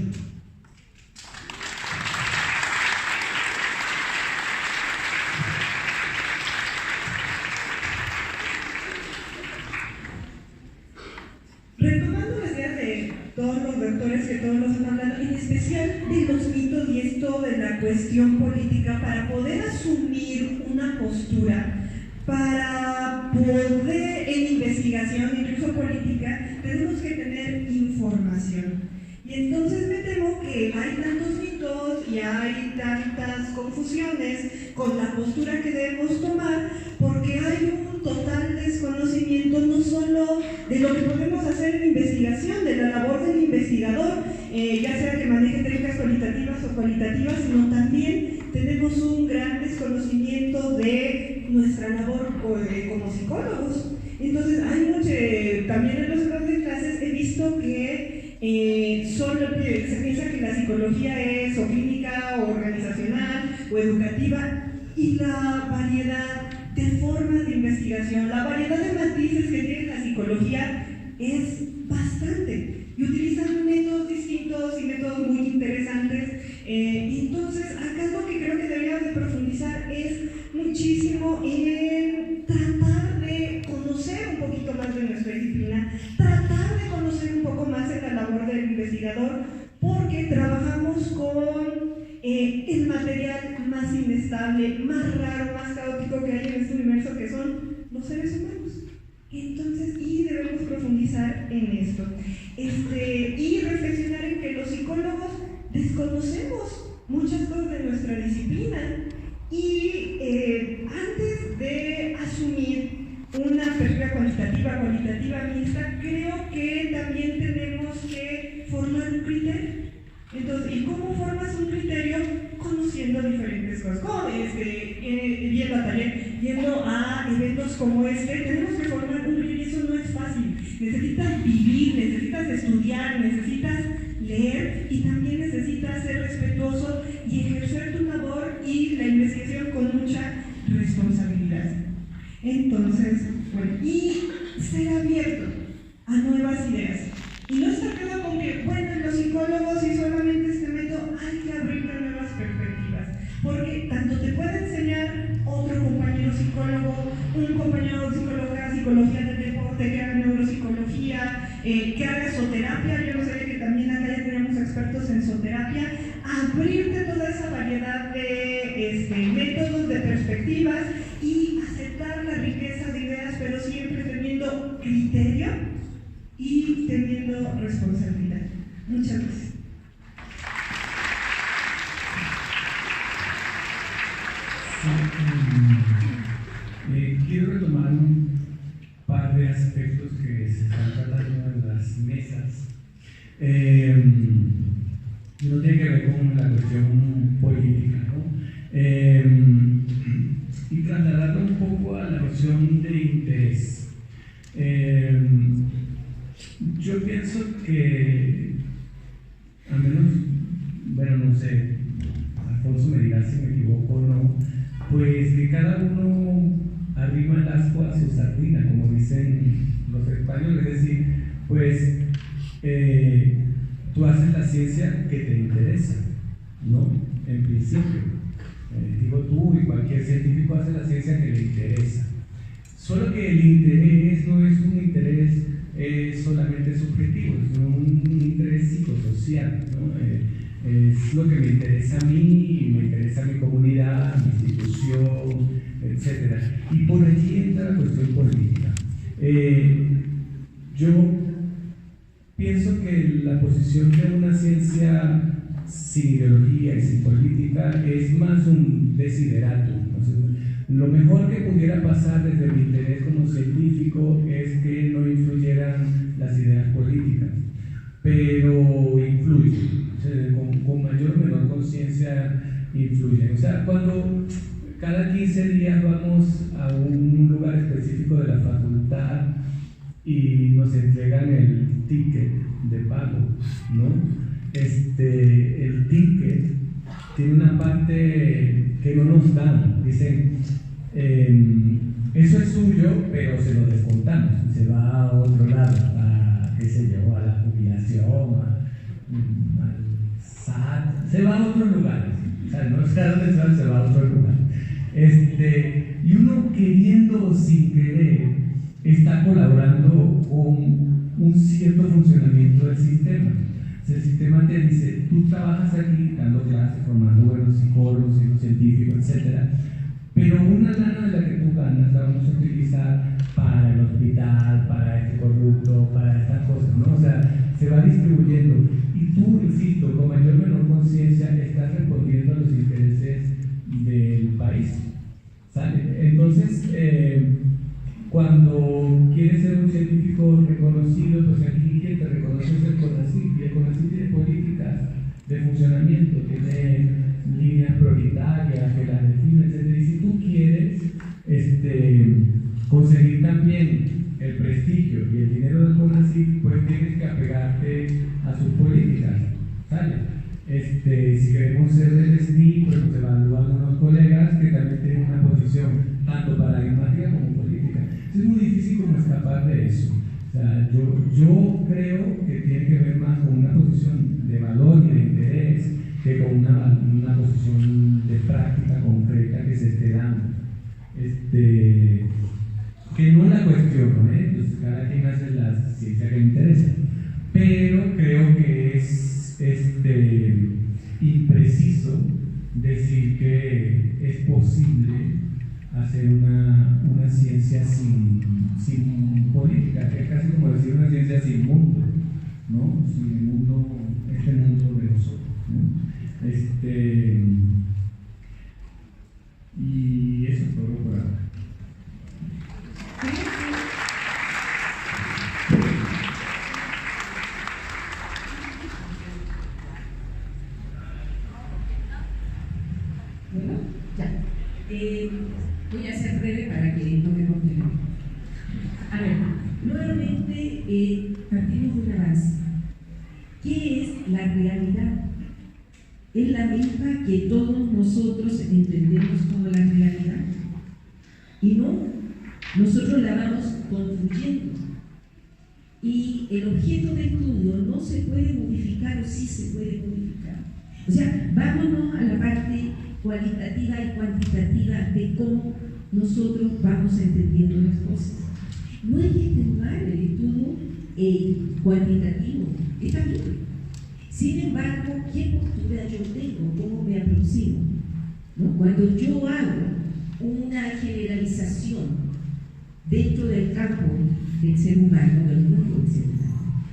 Retomando las ideas de todos los doctores que todos nos han hablado, en especial de los mitos y esto de la cuestión política, para poder asumir una postura, para poder en investigación, incluso política, tenemos que tener información. Y entonces me temo que hay tantos mitos y hay tantas confusiones con la postura que debemos tomar, porque hay un total desconocimiento no solo de lo que podemos hacer en investigación, de la labor del investigador, ya sea que maneje técnicas cualitativas o cualitativas, sino también tenemos un gran desconocimiento de nuestra labor como psicólogos. Entonces hay mucho, también en los programas de clases he visto que solo se piensa que la psicología es o clínica o organizacional o educativa, y la variedad de formas de investigación, la variedad de matices que tiene la psicología es bastante, y utilizan métodos distintos y métodos muy interesantes. Entonces acá lo que creo que deberíamos de profundizar es muchísimo en tratar de conocer un poquito más de nuestra disciplina, tratar de conocer un poco más en la labor del investigador, porque trabajamos con el material más inestable, más raro, más caótico que hay en este universo, que son los seres humanos. Entonces, y debemos profundizar en esto. Y reflexionar en que los psicólogos desconocemos muchas cosas de nuestra disciplina, y antes de asumir una perspectiva cualitativa mixta, creo que también tenemos que formar un criterio. Entonces, ¿y cómo formas un criterio? Conociendo diferentes cosas, como yendo a taller, yendo a eventos como este. Tenemos que formar un criterio, y eso no es fácil. Necesitas vivir, necesitas estudiar, necesitas leer, y también necesitas ser respetuoso y ejercer tu labor y la investigación con mucha responsabilidad. Entonces, bueno, y ser abierto a nuevas ideas. Y no estar quedado con que, bueno, los psicólogos y solamente este método, hay que abrirte a nuevas perspectivas. Porque tanto te puede enseñar otro compañero psicólogo, un compañero psicólogo que haga psicología del deporte, que haga neuropsicología, que haga zooterapia. Yo no sabía que también acá ya tenemos expertos en zooterapia. Abrirte toda esa variedad de métodos, de perspectivas, y aceptar la riqueza de ideas, pero siempre teniendo criterio y teniendo responsabilidad. Muchas gracias. Quiero retomar un par de aspectos que se están tratando en las mesas. No tiene que ver con la cuestión política, ¿no? Y trasladarlo un poco a la cuestión de interés. Yo pienso que, al menos bueno, no sé, Alfonso me dirá si me equivoco o no, pues que cada uno arrima el asco a su sardina, como dicen los españoles, es decir, pues tú haces la ciencia que te interesa, ¿no? En principio. Digo tú y cualquier científico hace la ciencia que le interesa. Solo que el interés no es un interés solamente subjetivo, es un interés psicosocial, ¿no? Es lo que me interesa a mí, me interesa a mi comunidad, a mi institución, etc. Y por allí entra la cuestión política. Yo pienso que la posición de una ciencia sin ideología y sin política es más un desideratum. Lo mejor que pudiera pasar desde mi interés como científico es que no influyeran las ideas políticas, pero influyen, o sea, con mayor o menor conciencia influyen. O sea, cuando cada 15 días vamos a un lugar específico de la facultad y nos entregan el ticket de pago, ¿no? El ticket tiene una parte que no nos dan. Dicen, eso es suyo, pero se lo descontamos. Se va a otro lado, qué sé yo, a la jubilación, al SAT, se va a otros lugares. O sea, no está donde se va a otro lugar. Y uno queriendo o sin querer está colaborando con un cierto funcionamiento del sistema. El sistema te dice, tú trabajas aquí dando clases, formando buenos psicólogos, científicos, etc. Pero una lana de la que tú ganas la vamos a utilizar para el hospital, para este corrupto, para estas cosas, ¿no? O sea, se va distribuyendo. Y tú, insisto, con mayor o menor conciencia, estás respondiendo a los intereses del país. ¿Sale? Entonces, cuando quieres ser un científico reconocido, pues aquí quien te reconoce es el CONACYT, y el CONACYT tiene políticas de funcionamiento, tiene líneas prioritarias que las define, etc. Y si tú quieres conseguir también el prestigio y el dinero del CONACYT, pues tienes que apegarte a sus políticas, ¿sale? Si queremos ser del SNI, pues nos evalúan unos colegas que también tienen una posición tanto paradigmática como política. Es muy difícil como escapar de eso. O sea, yo creo que tiene que ver más con una posición de valor y de interés que con una posición de práctica concreta que se esté dando. Que no la cuestiono, pues cada quien hace la ciencia que le interesa, pero creo que es impreciso decir que es posible hacer una ciencia sin política, que es casi como decir una ciencia sin mundo, ¿no? Sin el mundo, este mundo de nosotros, ¿no? Y eso es todo por ahora. Bueno, ya. Voy a ser breve para que no me corten. A ver, nuevamente partimos de una base. ¿Qué es la realidad? Es la misma que todos nosotros entendemos como la realidad. Y no, nosotros la vamos construyendo. Y el objeto de estudio no se puede modificar, o sí se puede modificar. O sea, vámonos a la parte cualitativa y cuantitativa de cómo nosotros vamos entendiendo las cosas. No hay que estimar el estudio cuantitativo, está bien. Sin embargo, ¿qué postura yo tengo? ¿Cómo me aproximo? ¿No? Cuando yo hago una generalización dentro del campo del ser humano, del mundo del ser humano,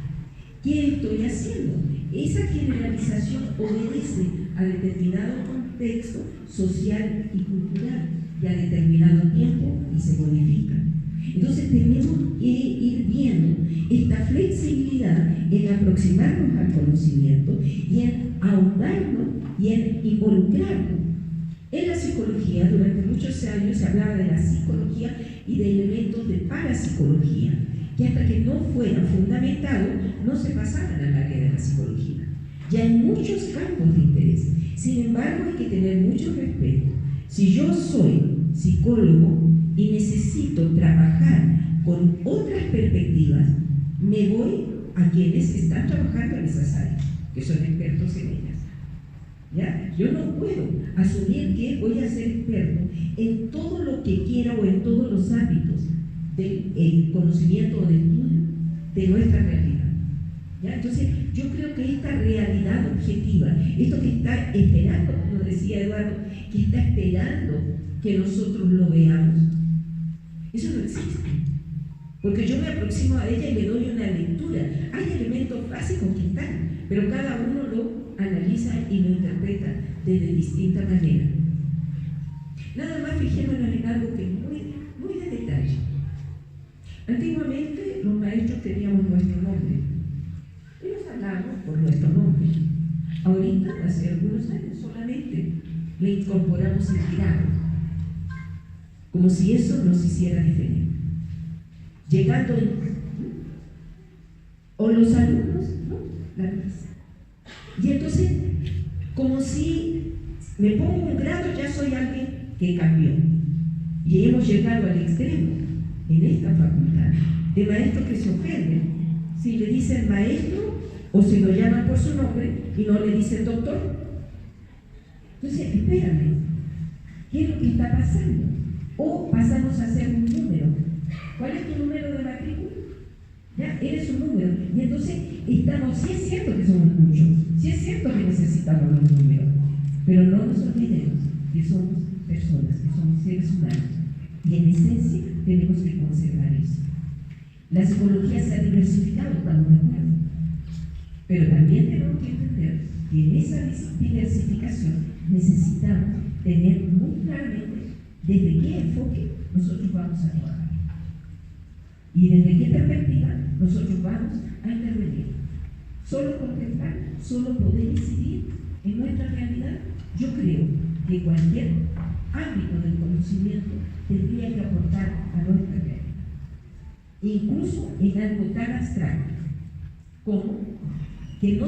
¿qué estoy haciendo? Esa generalización obedece a determinado contexto social y cultural y a determinado tiempo y se modifica. Entonces tenemos que ir viendo esta flexibilidad en aproximarnos al conocimiento y en ahondarnos y en involucrarnos. En la psicología, durante muchos años se hablaba de la psicología y de elementos de parapsicología, que hasta que no fueran fundamentados no se pasaban al área de la psicología. y hay muchos campos de interés. Sin embargo, hay que tener mucho respeto. Si yo soy psicólogo y necesito trabajar con otras perspectivas, me voy a quienes están trabajando en esas áreas, que son expertos en ellas. ¿Ya? Yo no puedo asumir que voy a ser experto en todo lo que quiera o en todos los ámbitos del conocimiento o de estudio de nuestra realidad. ¿Ya? Entonces, yo creo que esta realidad objetiva, esto que está esperando, como decía Eduardo, que está esperando que nosotros lo veamos, eso no existe. Porque yo me aproximo a ella y le doy una lectura. Hay elementos básicos que están, pero cada uno lo analiza y lo interpreta de distinta manera. Nada más fijémonos en algo que es muy de detalle. Antiguamente los maestros teníamos nuestro nombre y nos hablábamos por nuestro nombre. Ahorita, hace algunos años, solamente le incorporamos el grado, como si eso nos hiciera diferente. Llegando o los alumnos, ¿no? La clase. Y entonces, como si me pongo un grado, ya soy alguien que cambió. Y hemos llegado al extremo en esta facultad de maestros que se ofenden si le dicen maestro o si lo llaman por su nombre y no le dicen doctor. Entonces, espérame, ¿qué es lo que está pasando? O pasamos a ser un número. ¿Cuál es tu número de matrícula? Ya, eres un número. Y entonces estamos, sí es cierto que somos muchos, sí es cierto que necesitamos los números, pero no nos olvidemos que somos personas, que somos seres humanos. Y en esencia tenemos que conservar eso. La psicología se ha diversificado, estamos de acuerdo. Pero también tenemos que entender que en esa diversificación necesitamos tener muy claramente desde qué enfoque nosotros vamos a trabajar. Y desde qué perspectiva nosotros vamos a intervenir. Solo contemplar, solo poder incidir en nuestra realidad. Yo creo que cualquier ámbito del conocimiento tendría que aportar a nuestra realidad. Incluso en algo tan abstracto como que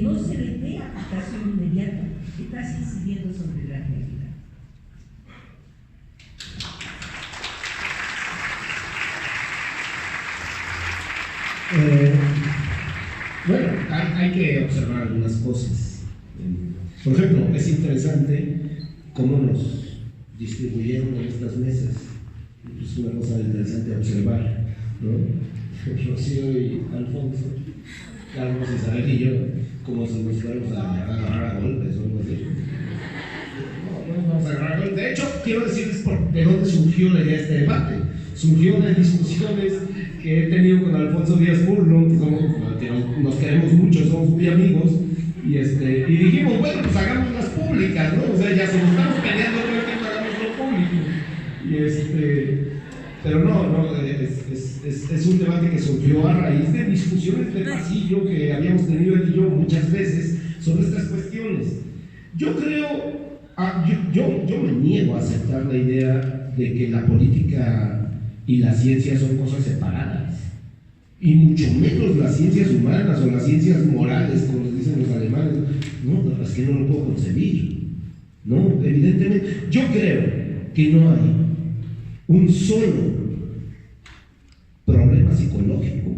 no se le dé aplicación inmediata, estás incidiendo sobre la realidad. Bueno, hay que observar algunas cosas. Por ejemplo, es interesante cómo nos distribuyeron en estas mesas. Es una cosa interesante observar, ¿no? Rocío y Alfonso, Carlos, Isabel y yo, como si nos fuéramos a agarrar a golpes o algo así. No nos vamos a agarrar a golpes. De hecho, quiero decirles de dónde surgió la idea de este debate. Surgió de discusiones que he tenido con Alfonso Díaz Burlon, que nos queremos mucho, somos muy amigos, y dijimos, bueno, pues hagámoslas públicas, ¿no? O sea, ya se nos estamos peleando todo el tiempo, hagámoslo público. Pero no, es un debate que surgió a raíz de discusiones de pasillo que habíamos tenido él y yo muchas veces sobre estas cuestiones. Yo creo, yo me niego a aceptar la idea de que la política y la ciencia son cosas separadas, y mucho menos las ciencias humanas o las ciencias morales, como les dicen los alemanes. No, es que no lo puedo concebir, ¿no? Evidentemente, yo creo que no hay un solo problema psicológico,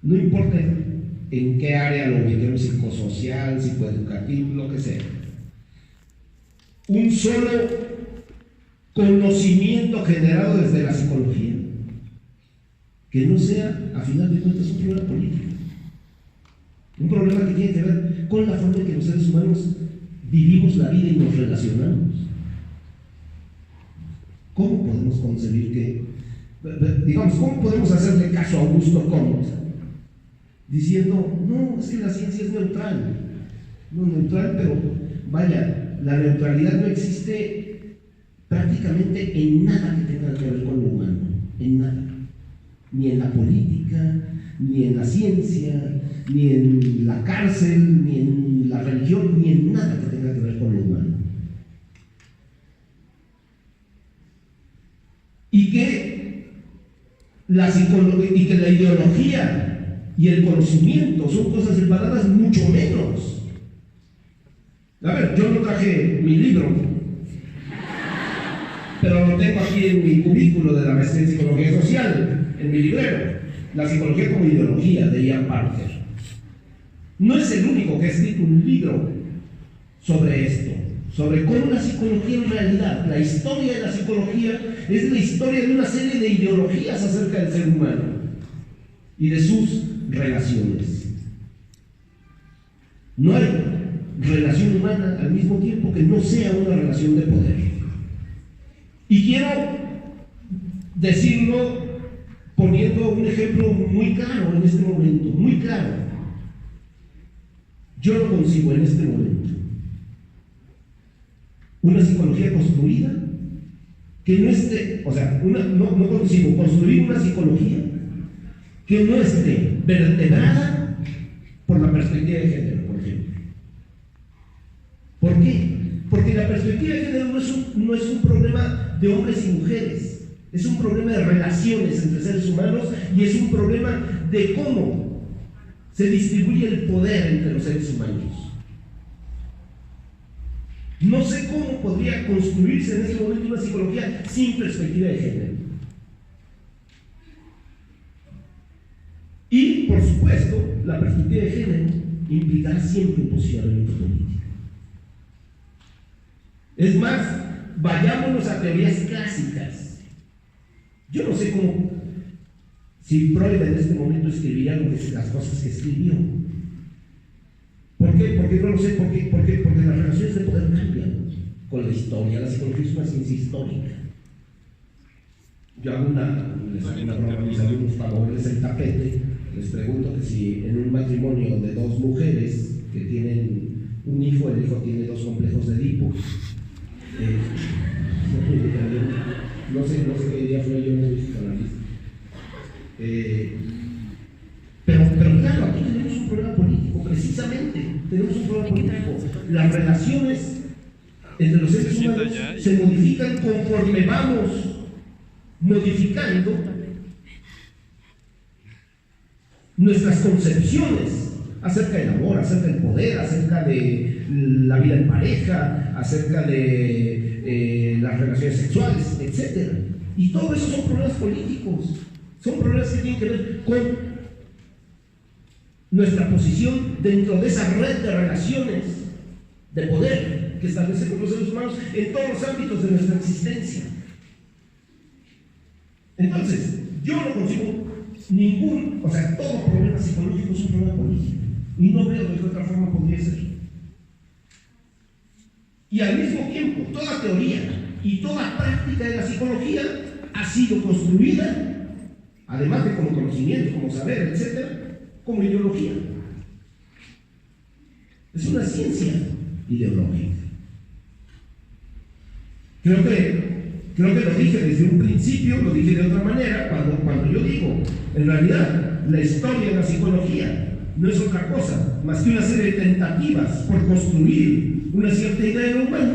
no importa en qué área lo ubiquemos, psicosocial, psicoeducativo, lo que sea, un solo conocimiento generado desde la psicología que no sea, a final de cuentas, un problema político, un problema que tiene que ver con la forma en que los seres humanos vivimos la vida y nos relacionamos. ¿Cómo podemos concebir que, digamos, cómo podemos hacerle caso a Augusto Comte diciendo, no, es que la ciencia es neutral? No, neutral, pero vaya, la neutralidad no existe prácticamente en nada que tenga que ver con lo humano, en nada, ni en la política, ni en la ciencia, ni en la cárcel, ni en la religión, ni en nada que tenga que ver con lo humano. Y que la ideología y el conocimiento son cosas separadas, mucho menos. A ver, yo no traje mi libro, pero lo tengo aquí en mi cubículo de la maestría en Psicología Social, en mi librero, La Psicología como Ideología, de Ian Parker. No es el único que ha escrito un libro sobre esto, sobre cómo la psicología en realidad, la historia de la psicología es la historia de una serie de ideologías acerca del ser humano y de sus relaciones. No hay relación humana al mismo tiempo que no sea una relación de poder. Y quiero decirlo poniendo un ejemplo muy claro en este momento, muy claro. Yo no concibo en este momento una psicología construida que no esté, o sea, no concibo construir una psicología que no esté vertebrada por la perspectiva de género, por ejemplo. ¿Por qué? Porque la perspectiva de género no es un problema de hombres y mujeres, es un problema de relaciones entre seres humanos y es un problema de cómo se distribuye el poder entre los seres humanos. No sé cómo podría construirse en este momento una psicología sin perspectiva de género. Y, por supuesto, la perspectiva de género implicará siempre un posicionamiento político. Es más, vayámonos a teorías clásicas. Yo no sé cómo, si Freud en este momento escribiría las cosas que escribió. ¿Por qué? Porque no lo sé, porque las relaciones de poder cambian con la historia. La psicología es una ciencia histórica. Yo hago les hago una broma a mis alumnos para moverles el tapete. Les pregunto que si en un matrimonio de dos mujeres que tienen un hijo, el hijo tiene 2 complejos de Edipo. No sé qué día fue, yo no soy psicoanalista. Pero claro, aquí tenemos un problema político, precisamente, tenemos un problema político. Las relaciones entre los seres humanos se modifican conforme vamos modificando nuestras concepciones acerca del amor, acerca del poder, acerca de la vida en pareja, acerca de las relaciones sexuales, etc. Y todo eso son problemas políticos, son problemas que tienen que ver con nuestra posición dentro de esa red de relaciones de poder que establecemos los seres humanos en todos los ámbitos de nuestra existencia. Entonces, yo no consigo todo problema psicológico es un problema político y no veo de qué otra forma podría ser. Y al mismo tiempo, toda teoría y toda práctica de la psicología ha sido construida, además de como conocimiento, como saber, etc., como ideología. Es una ciencia ideológica. Creo que lo dije desde un principio, lo dije de otra manera, cuando yo digo, en realidad, la historia de la psicología no es otra cosa más que una serie de tentativas por construir una cierta idea de lo humano.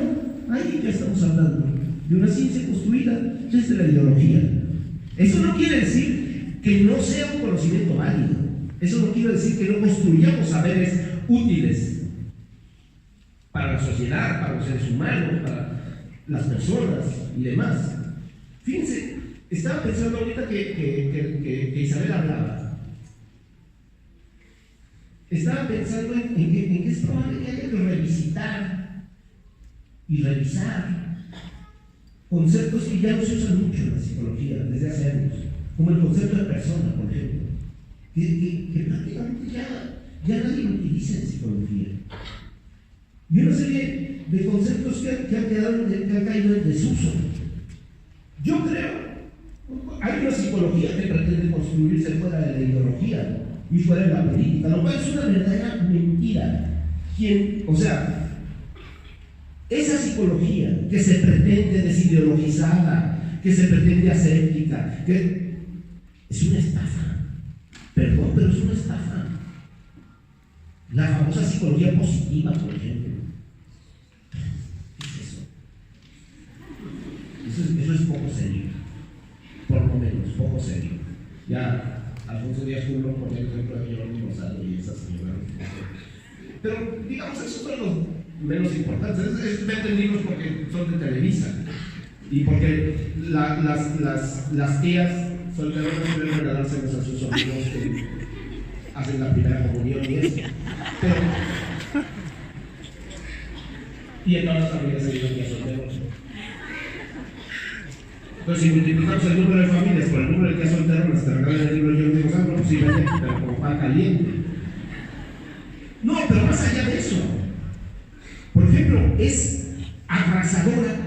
Ahí ya estamos hablando de una ciencia construida desde la ideología. Eso no quiere decir que no sea un conocimiento válido. Eso no quiere decir que no construyamos saberes útiles para la sociedad, para los seres humanos, para las personas y demás. Fíjense, estaba pensando ahorita que Isabel hablaba. Estaba pensando en que es probable que haya que revisitar y revisar conceptos que ya no se usan mucho en la psicología desde hace años, como el concepto de persona, por ejemplo, que prácticamente ya nadie lo utiliza en psicología. Y una serie de conceptos que han caído en desuso. Yo creo, hay una psicología que pretende construirse fuera de la ideología y fuera de la política, lo cual es una verdadera mentira. Esa psicología que se pretende desideologizada, que se pretende aséptica, que es una estafa. Perdón, pero es una estafa. La famosa psicología positiva, por ejemplo. ¿Qué es eso? Eso es poco serio. Por lo menos, poco serio. Ya Alfonso Díaz Pueblo, por ejemplo, yo Pero, digamos, esos son los menos importantes. Venden libros porque son de Televisa y porque las tías solteronas quieren regalárselos a sus amigos que hacen la primera comunión y eso. Pero, y en todas las familias hay dos tías solteros. Entonces, si multiplicamos el número de familias por el número de tías solteronas que regalan el libro, yo digo, no, pues sí, vende, pero como pan caliente. No, pero más allá de eso, por ejemplo, es arrasadora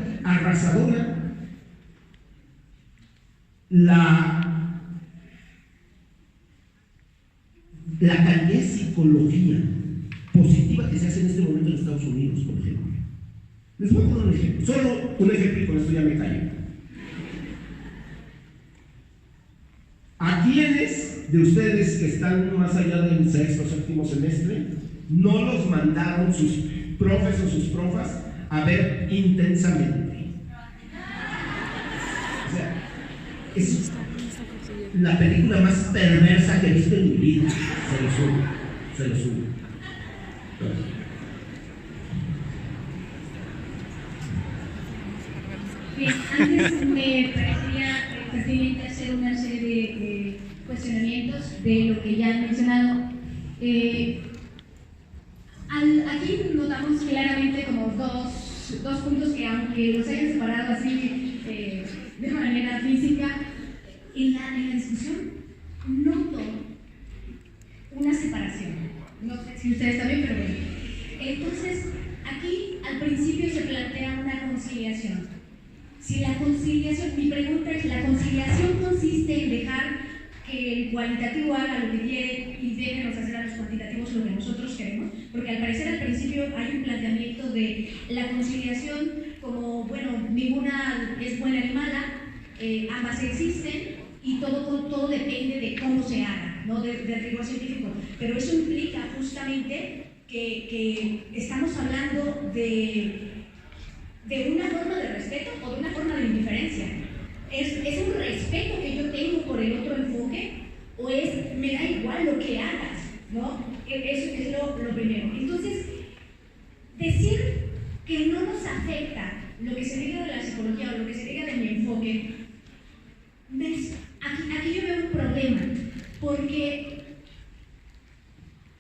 la cantidad de psicología positiva que se hace en este momento en Estados Unidos, por ejemplo. Les voy a poner un ejemplo, solo un ejemplo y con esto ya me callo. ¿A quiénes de ustedes que están más allá del sexto o séptimo semestre no los mandaron sus profes o sus profas a ver Intensamente? O sea, es la película más perversa que he visto en mi vida. Se lo subo. Bien, antes me parecía pertinente hacer una serie de cuestionamientos de lo que ya han mencionado. Aquí notamos claramente como dos puntos que, aunque los hayan separado así de manera física, en la discusión noto una separación. No sé si ustedes también, pero bueno. Entonces, aquí al principio se plantea una conciliación. Si la conciliación, mi pregunta es, ¿la conciliación consiste en dejar que el cualitativo haga lo que quiere y déjenos hacer a los cuantitativos lo que nosotros queremos? Porque al parecer al principio hay un planteamiento de la conciliación como, bueno, ninguna es buena ni mala, ambas existen y todo depende de cómo se haga, ¿no? Del rigor científico. Pero eso implica justamente que estamos hablando de una forma de respeto o de una forma de indiferencia. ¿Es un respeto que yo tengo por el otro enfoque o es me da igual lo que hagas? ¿No? Eso es lo primero. Entonces, decir que no nos afecta lo que se diga de la psicología o lo que se diga de mi enfoque, aquí yo veo un problema, porque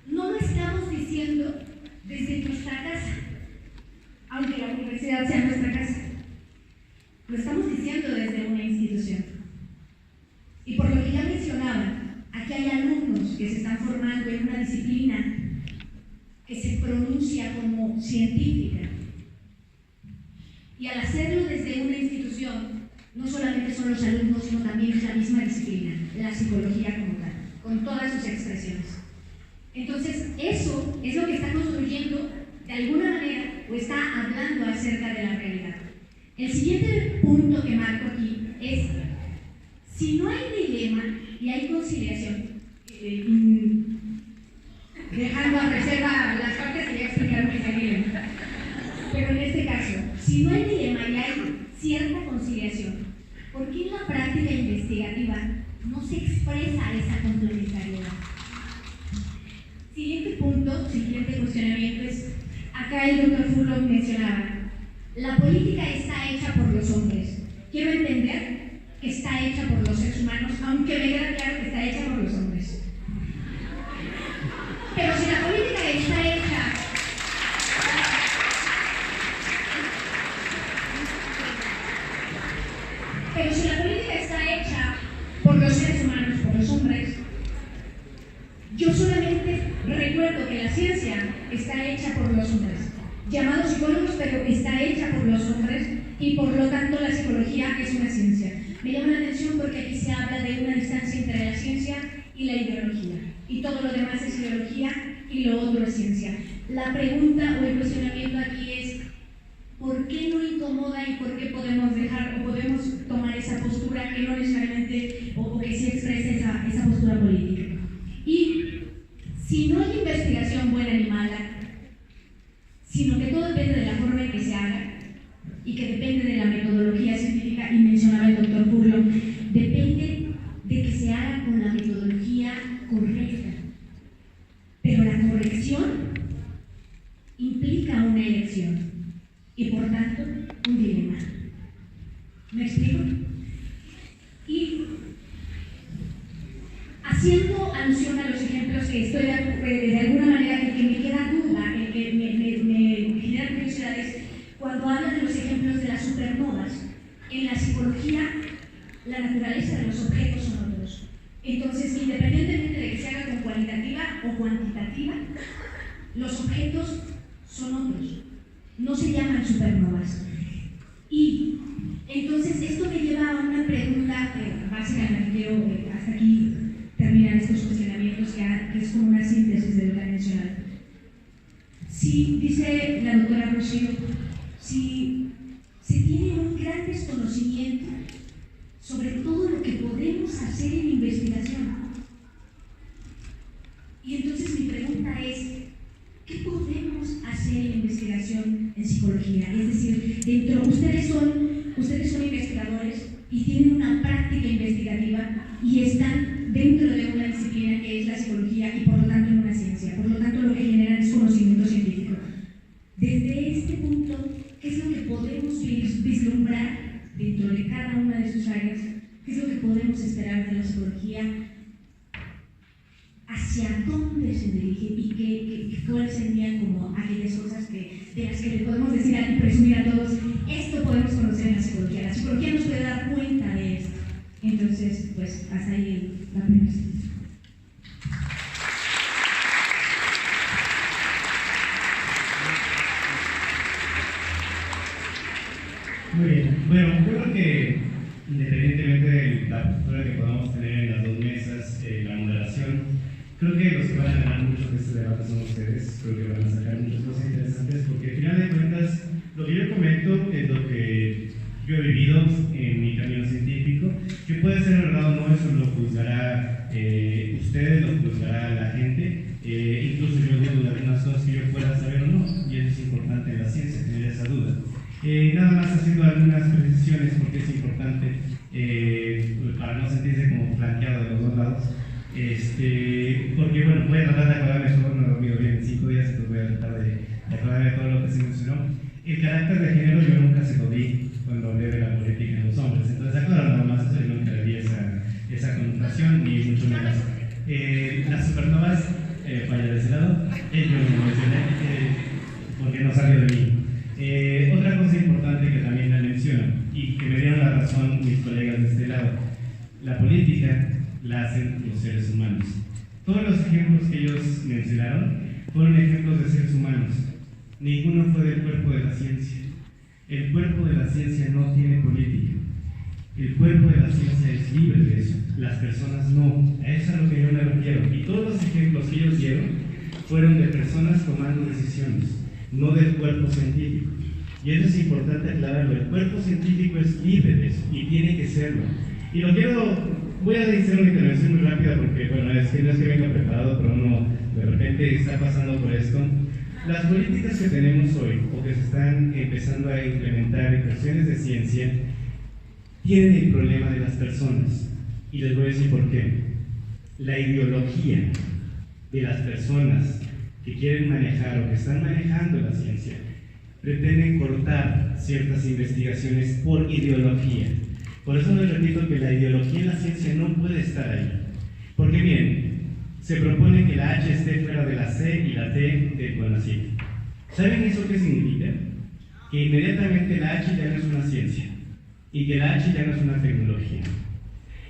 no lo estamos diciendo desde nuestra casa, aunque la universidad sea nuestra casa. Lo estamos diciendo desde una institución. Y por lo que ya mencionaba, aquí hay alumnos que se están formando en una disciplina que se pronuncia como científica. Y al hacerlo desde una institución, no solamente son los alumnos, sino también es la misma disciplina, la psicología como tal, con todas sus expresiones. Entonces, eso es lo que está construyendo de alguna manera o está hablando acerca de la realidad. El siguiente punto que marco aquí es, si no hay dilema y hay conciliación, dejando a reserva las partes que ya explicaron que hay dilema, pero en este caso, si no hay dilema y hay cierta conciliación, ¿por qué en la práctica investigativa no se expresa esa complementariedad? Siguiente punto, siguiente cuestionamiento es, acá el doctor Furlong mencionaba, la política está hecha por los hombres. Quiero entender que está hecha por los seres humanos, aunque me queda claro que está hecha por los hombres. Pero si la política está hecha por los seres humanos, por los hombres, yo solamente recuerdo que la ciencia está hecha por los hombres, llamados psicólogos, pero está hecha por los hombres y por lo tanto la psicología es una ciencia. Me llama la atención porque aquí se habla de una distancia entre la ciencia y la ideología, y todo lo demás es ideología y lo otro es ciencia. La pregunta o el cuestionamiento aquí es, ¿por qué no incomoda y por qué podemos dejar o podemos tomar esa postura que no necesariamente o que sí expresa esa postura política? Y si no hay investigación buena ni mala, sino que todo depende de la forma en que se haga y que depende de la metodología científica, y mencionaba el doctor Furlong, depende de que se haga con la metodología correcta. Pero la corrección investigación y por tanto un dilema. ¿Me explico? Y haciendo alusión a los ejemplos que estoy de alguna manera que me queda duda, que me genera curiosidad es cuando hablan de los ejemplos de las supernovas. En la psicología, la naturaleza de los objetos son otros. Entonces, independientemente de que se haga con cualitativa o cuantitativa, los objetos son otros. No se llaman supernovas. Y entonces esto me lleva a una pregunta básicamente, quiero hasta aquí terminar estos cuestionamientos que es como una síntesis de lo que han mencionado. Si, dice la doctora Rocio, si se tiene un gran desconocimiento sobre todo lo que podemos hacer en investigación. Y entonces mi pregunta es, ¿qué podemos hacer en investigación en psicología? Es decir, ustedes son investigadores y tienen una práctica investigativa y están dentro de una disciplina que es la psicología y por lo tanto en una ciencia. Por lo tanto, lo que generan es conocimiento científico. Desde este punto, ¿qué es lo que podemos vislumbrar dentro de cada una de sus áreas? ¿Qué es lo que podemos esperar de la psicología? ¿Hacia dónde se dirige? ¿Y cuáles serían como aquellas cosas de las que le podemos decir y presumir a todos? Esto podemos conocer en la psicología. La psicología nos puede dar cuenta de esto. Entonces, pues, hasta ahí la primera. Muy bien. Bueno, yo creo que independientemente de la postura que podamos tener en las dos mesas, la moderación, creo que los que van a ganar mucho de este debate son ustedes. Creo que van a sacar muchas cosas interesantes porque al final de cuentas lo que yo comento es lo que yo he vivido en mi camino científico, que puede ser verdad o no, eso lo juzgará ustedes, lo juzgará la gente, incluso yo digo de algunas cosas que yo pueda saber o no, y eso es importante en la ciencia, tener esa duda. Nada más haciendo algunas precisiones porque es importante para no sentirse como flanqueado de los dos lados, porque bueno, voy a tratar de acordarme, yo no he dormido bien en 5 días, entonces voy a tratar de acordarme de todo lo que se mencionó. El carácter de género yo nunca se lo di cuando hablé de la política en los hombres, entonces aclaro nada más, eso yo nunca le di esa connotación, ni mucho menos. Las supernovas, para de ese lado, yo no lo mencioné porque no salió de mí. Otra cosa importante que también la menciono y que me dieron la razón mis colegas de este lado, la política la hacen los seres humanos. Todos los ejemplos que ellos mencionaron fueron ejemplos de seres humanos. Ninguno fue del cuerpo de la ciencia. El cuerpo de la ciencia no tiene política. El cuerpo de la ciencia es libre de eso. Las personas no. A eso es a lo que yo me refiero. Y todos los ejemplos que ellos dieron fueron de personas tomando decisiones, no del cuerpo científico. Y eso es importante aclararlo. El cuerpo científico es libre de eso y tiene que serlo. Y voy a hacer una intervención muy rápida porque, bueno, no es que venga preparado, pero uno de repente está pasando por esto. Las políticas que tenemos hoy, o que se están empezando a implementar en cuestiones de ciencia, tienen el problema de las personas. Y les voy a decir por qué. La ideología de las personas que quieren manejar o que están manejando la ciencia pretenden cortar ciertas investigaciones por ideología. Por eso les repito que la ideología en la ciencia no puede estar ahí. Porque bien, se propone que la H esté fuera de la C y la T de CONACYT. ¿Saben eso qué significa? Que inmediatamente la H ya no es una ciencia y que la H ya no es una tecnología.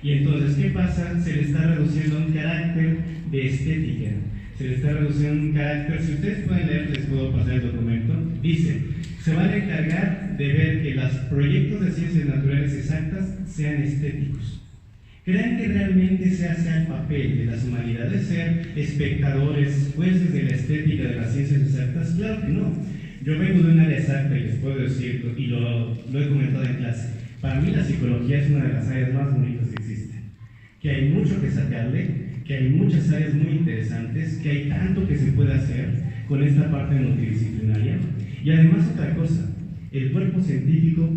Y entonces, ¿qué pasa? Se le está reduciendo un carácter de estética. Se le está reduciendo un carácter, si ustedes pueden leer, les puedo pasar el documento, dice, se van a encargar de ver que los proyectos de ciencias naturales exactas sean estéticos. ¿Creen que realmente se hace el papel de las humanidades ser espectadores, jueces de la estética de las ciencias exactas? Claro que no. Yo vengo de un área exacta y les puedo decir, y lo he comentado en clase, para mí la psicología es una de las áreas más bonitas que existen, que hay mucho que sacarle, que hay muchas áreas muy interesantes, que hay tanto que se puede hacer con esta parte multidisciplinaria. Y además otra cosa, el cuerpo científico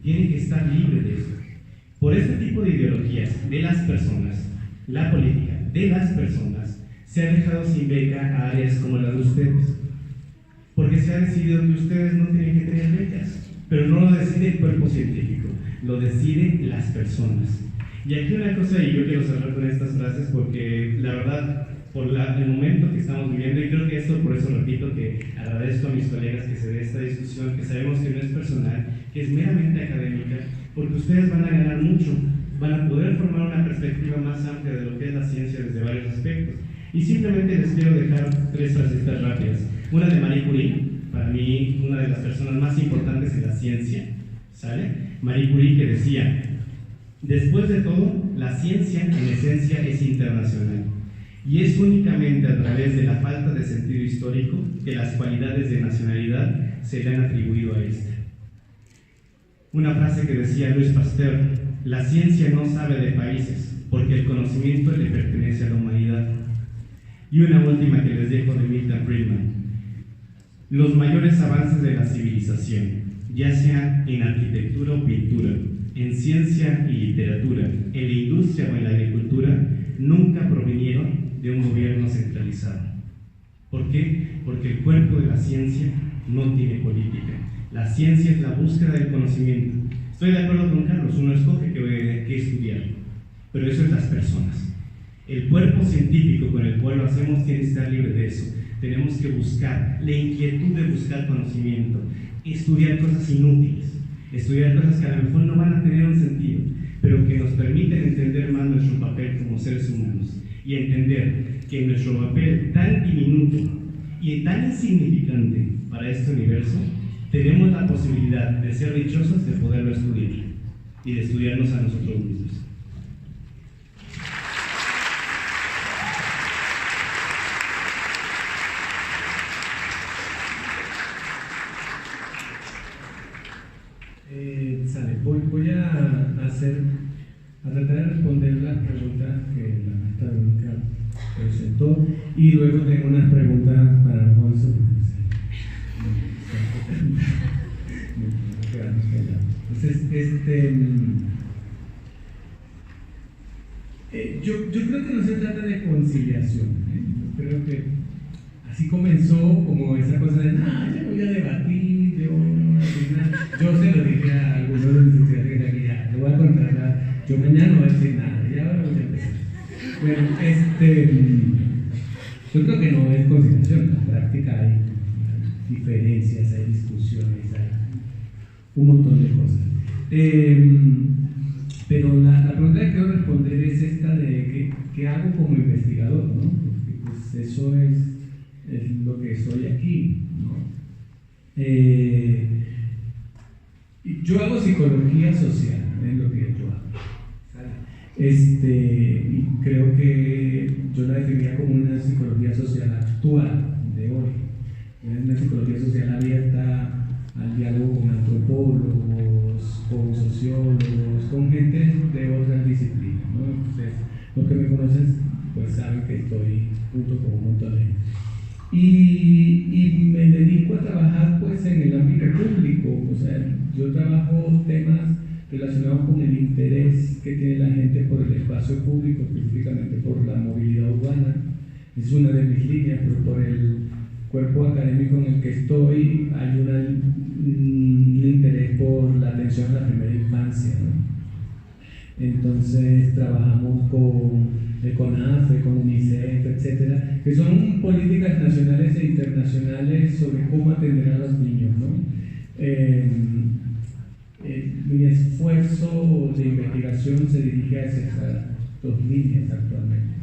tiene que estar libre de eso. Por este tipo de ideologías de las personas, la política de las personas se ha dejado sin beca a áreas como las de ustedes. porque se ha decidido que ustedes no tienen que tener becas, pero no lo decide el cuerpo científico, lo deciden las personas. Y aquí una cosa, y yo quiero cerrar con estas frases porque la verdad, por el momento que estamos viviendo, y creo que esto, por eso repito que agradezco a mis colegas que se dé esta discusión, que sabemos que no es personal, que es meramente académica, porque ustedes van a ganar mucho, van a poder formar una perspectiva más amplia de lo que es la ciencia desde varios aspectos. Y simplemente les quiero dejar 3 frases rápidas. Una de Marie Curie, para mí una de las personas más importantes en la ciencia, ¿sale? Marie Curie, que decía: después de todo, la ciencia en esencia es internacional, y es únicamente a través de la falta de sentido histórico que las cualidades de nacionalidad se le han atribuido a esta. Una frase que decía Louis Pasteur: la ciencia no sabe de países, porque el conocimiento le pertenece a la humanidad. Y una última que les dejo de Milton Friedman: los mayores avances de la civilización, ya sea en arquitectura o pintura, en ciencia y literatura, en la industria o en la agricultura, nunca provinieron de un gobierno centralizado. ¿Por qué? Porque el cuerpo de la ciencia no tiene política. La ciencia es la búsqueda del conocimiento. Estoy de acuerdo con Carlos, uno escoge qué estudiar, pero eso es las personas. El cuerpo científico con el cual lo hacemos tiene que estar libre de eso. Tenemos que buscar la inquietud de buscar conocimiento, estudiar cosas inútiles, estudiar cosas que a lo mejor no van a tener un sentido, pero que nos permiten entender más nuestro papel como seres humanos y entender que nuestro papel tan diminuto y tan insignificante para este universo, tenemos la posibilidad de ser dichosos de poderlo estudiar y de estudiarnos a nosotros mismos. Voy a tratar de responder las preguntas que la maestra Verónica presentó, y luego tengo unas preguntas para Alfonso. Entonces, yo creo que no se trata de conciliación. Yo creo que así comenzó como esa cosa de, yo voy a debatir, yo se lo dije a algunos de los estudiantes que aquí, ya, lo voy a contratar, yo mañana no voy a decir nada, ya ahora voy a empezar. Bueno, yo creo que no es conciliación, en la práctica hay diferencias, hay discusiones, hay un montón de cosas. Pero la pregunta que quiero responder es esta de qué hago como investigador, ¿no? Porque pues eso es lo que soy aquí, ¿no? Yo hago psicología social, es lo que yo hago, ¿sale? Y creo que yo la definiría como una psicología social actual de hoy. Es una psicología social abierta al diálogo con antropólogos, con sociólogos, con gente de otras disciplinas, ¿no? Entonces, los que me conocen pues saben que estoy junto con un montón de gente. Y me dedico a trabajar pues en el ámbito público, o sea, yo trabajo temas relacionados con el interés que tiene la gente por el espacio público, específicamente por la movilidad urbana. Es una de mis líneas, pero por el cuerpo académico en el que estoy hay un interés por la atención a la primera infancia, ¿no? Entonces trabajamos con el CONAFE, con UNICEF, etcétera, que son políticas nacionales e internacionales sobre cómo atender a los niños, ¿no? Mi esfuerzo de investigación se dirige a esas 2 líneas actualmente.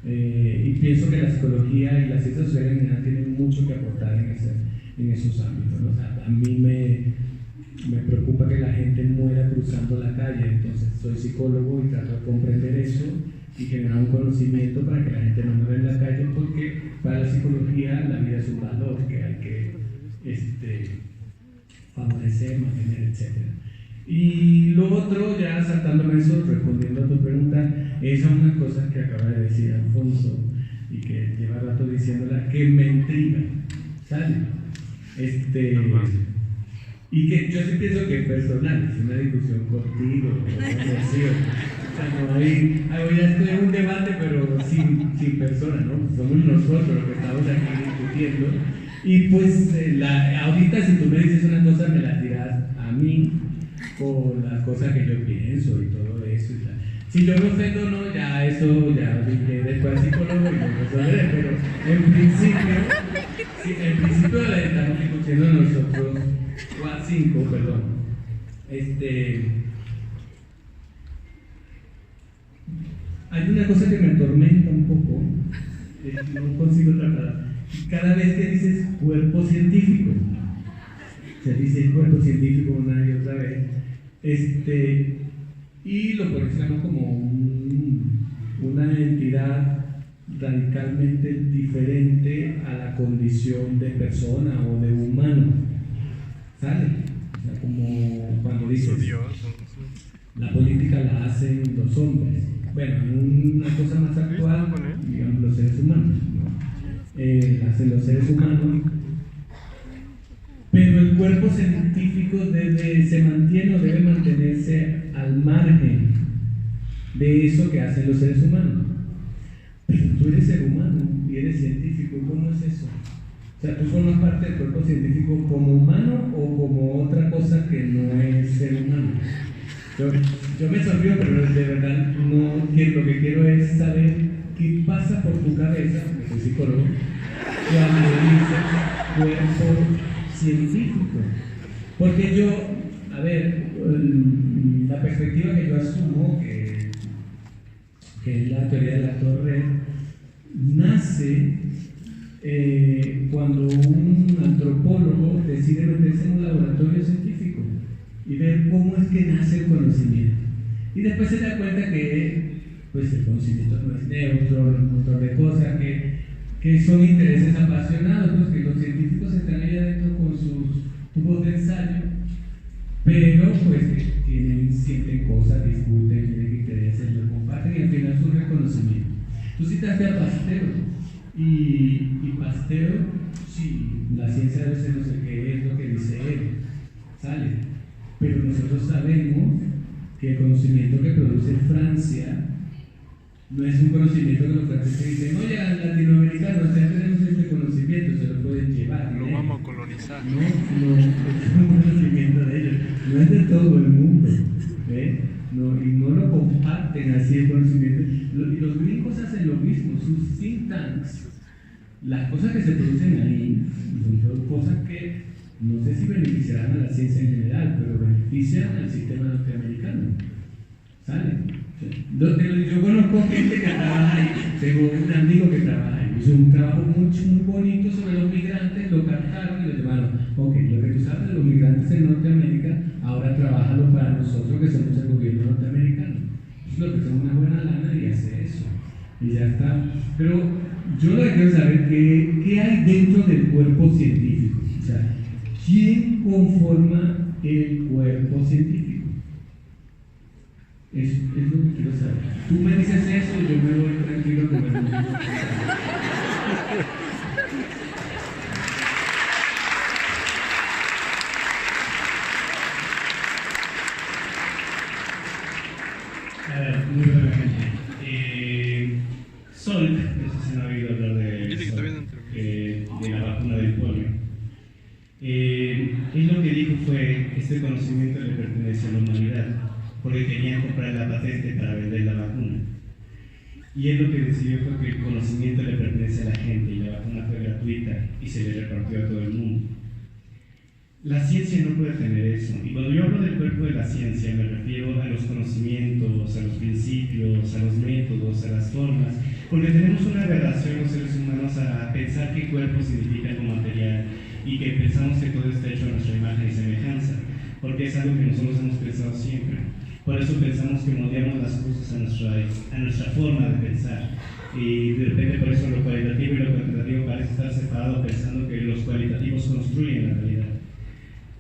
Y pienso que la psicología y la ciencia social en general tienen mucho que aportar en esos ámbitos, ¿no? O sea, a mí me preocupa que la gente muera cruzando la calle, entonces soy psicólogo y trato de comprender eso y generar un conocimiento para que la gente no muera en la calle, porque para la psicología la vida es un valor que hay que favorecer, mantener, etc. Y lo otro, ya saltándome eso, respondiendo a tu pregunta, esas son unas cosas que acaba de decir Alfonso y que lleva rato diciéndola, que me intrigan, ¿sale? Y que yo sí pienso que es personal, es una discusión contigo, o sea, no hay estoy en un debate, pero sin personas, ¿no? Somos nosotros los que estamos aquí discutiendo. Y pues ahorita si tú me dices una cosa me la dirás a mí con las cosas que yo pienso y todo eso y tal. Si yo me ofendo no, ya eso ya después al psicólogo y lo resolveré, pero en principio la estamos discutiendo nosotros 5, perdón. Hay una cosa que me atormenta un poco, no consigo tratar. Cada vez que dices cuerpo científico, se dice cuerpo científico una y otra vez, y lo ponemos como una entidad radicalmente diferente a la condición de persona o de humano, ¿sale? O sea, como cuando dices, la política la hacen los hombres. Bueno, una cosa más actual, digamos, los seres humanos, ¿no? Hacen los seres humanos, pero el cuerpo científico se mantiene o debe mantenerse al margen de eso que hacen los seres humanos. Pero tú eres ser humano y eres científico, ¿cómo es eso? O sea, ¿tú formas parte del cuerpo científico como humano o como otra cosa que no es ser humano? Yo me sonrío, pero de verdad lo que quiero es saber qué pasa por tu cabeza, porque soy psicólogo, cuando dices cuerpo científico. Porque yo, a ver, la perspectiva que yo asumo, que es la teoría de la torre, nace cuando un antropólogo decide meterse en un laboratorio científico y ver cómo es que nace el conocimiento. Y después se da cuenta que pues, el conocimiento no es neutro, un montón de cosas, que son intereses apasionados, pues, que los científicos están ahí adentro con sus tubos de ensayo, pero pues que sienten cosas, discuten, tienen intereses, lo comparten y al final surge el conocimiento. Tú citaste a Pasteur, y Pasteur, sí, la ciencia debe ser no sé qué es lo que dice él, sale. Pero nosotros sabemos que el conocimiento que produce Francia no es un conocimiento que los franceses dicen, oye, latinoamericanos, ya tenemos este conocimiento, se lo pueden llevar. Lo vamos a colonizar. No, es un conocimiento de ellos, no es de todo el mundo, no, y no lo comparten así el conocimiento. Y los gringos hacen lo mismo, sus think tanks, las cosas que se producen ahí, son cosas que no sé si beneficiarán a la ciencia en general, pero benefician al sistema norteamericano. ¿Sale? Yo conozco gente que trabaja ahí, tengo un amigo que trabaja ahí, hizo un trabajo muy bonito sobre los migrantes, lo captaron y lo llevaron. Ok, lo que tú sabes de los migrantes en Norteamérica, ahora trabájalo para nosotros que somos el gobierno norteamericano. Entonces lo que tenemos una buena lana y hace eso. Y ya está. Pero yo lo que quiero saber es qué hay dentro del cuerpo científico. O sea, ¿quién conforma el cuerpo científico? Es lo que quiero saber. Tú me dices eso y yo me voy tranquilo con el mundo. Muy brevemente. Sol, no sé si han oído hablar de la vacuna del polio. Él lo que dijo fue que este conocimiento le pertenece a la humanidad, porque querían comprar la patente para vender la vacuna. Y él lo que decidió fue que el conocimiento le pertenece a la gente y la vacuna fue gratuita y se le repartió a todo el mundo. La ciencia no puede tener eso. Y cuando yo hablo del cuerpo de la ciencia me refiero a los conocimientos, a los principios, a los métodos, a las formas, porque tenemos una aberración los seres humanos a pensar que cuerpo significa algo material y que pensamos que todo está hecho a nuestra imagen y semejanza, porque es algo que nosotros hemos pensado siempre. Por eso pensamos que moldeamos las cosas a nuestra forma de pensar. Y de repente por eso lo cualitativo y lo cuantitativo parece estar separado, pensando que los cualitativos construyen la realidad.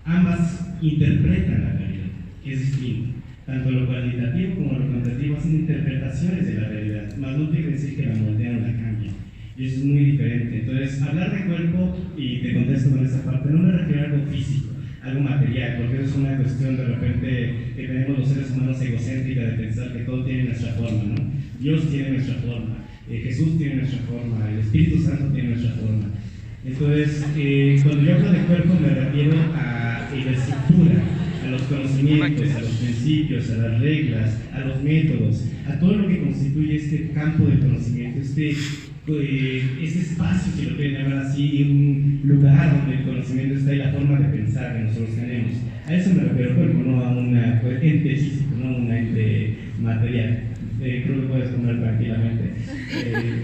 Ambas interpretan la realidad, que es distinto. Tanto lo cualitativo como lo cuantitativo hacen interpretaciones de la realidad, más no quiere decir que la moldean o la cambian. Y eso es muy diferente. Entonces, hablar de cuerpo, y te contesto con esa parte, no me refiero a algo físico, algo material, porque es una cuestión de repente que tenemos los seres humanos egocéntrica de pensar que todo tiene nuestra forma, ¿no? Dios tiene nuestra forma, Jesús tiene nuestra forma, el Espíritu Santo tiene nuestra forma. Entonces, cuando yo hablo de cuerpo me refiero a la estructura, a los conocimientos, a los principios, a las reglas, a los métodos, a todo lo que constituye este campo de conocimiento, este espacio, si lo quieren llamar así, un lugar donde el conocimiento está y la forma de pensar que nosotros tenemos. A eso me refiero cuerpo, no a un ente físico, no a un ente material. Creo que puedes comer tranquilamente.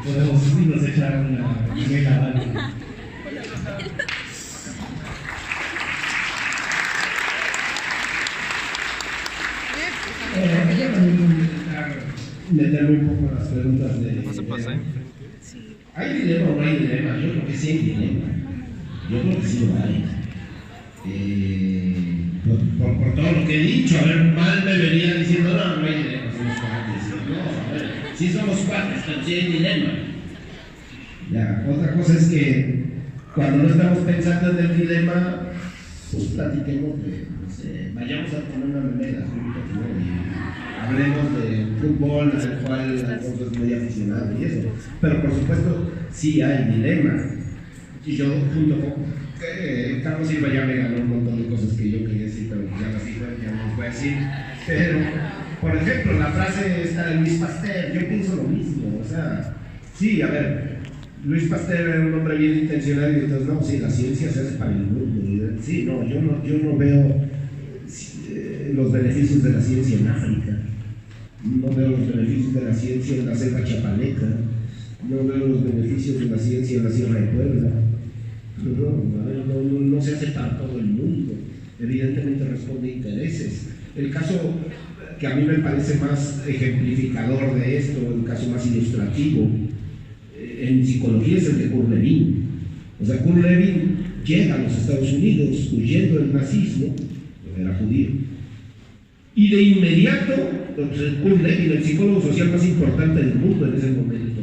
Podemos irnos a echar una mega válvula. Ella también meterme un poco a las preguntas de... No se pasa enfrente. ¿Hay dilema o no hay dilema? Yo creo que sí hay dilema. Yo creo que sí lo hay. Por todo lo que he dicho, a ver, mal me venía diciendo, no hay dilema, somos cuates. No, a ver, sí somos cuates, pero sí hay dilema. Ya, otra cosa es que cuando no estamos pensando en el dilema, pues platiquemos de, no sé, vayamos a poner una memela, y hablemos de fútbol, al cual Alfonso es muy aficionado y eso. Pero por supuesto, sí hay dilema. Y yo, junto con Carlos Silva, ya me ganó un montón de cosas que yo quería decir, pero ya las dije, ya no las voy a decir. Pero, por ejemplo, la frase esta de Luis Pasteur, yo pienso lo mismo. O sea, sí, a ver, Luis Pasteur era un hombre bien intencionado y entonces, no, sí, la ciencia se hace para el mundo. Sí, no, yo no veo los beneficios de la ciencia en África. No veo los beneficios de la ciencia en la selva chapaleca. No veo los beneficios de la ciencia en la Sierra de Puebla. No se hace para todo el mundo. Evidentemente responde a intereses. El caso que a mí me parece más ejemplificador de esto, el caso más ilustrativo, en psicología es el de Kurt Lewin. O sea, Kurt Lewin llega a los Estados Unidos huyendo del nazismo, era judío, y de inmediato, Kurt Lewin, el psicólogo social más importante del mundo en ese momento,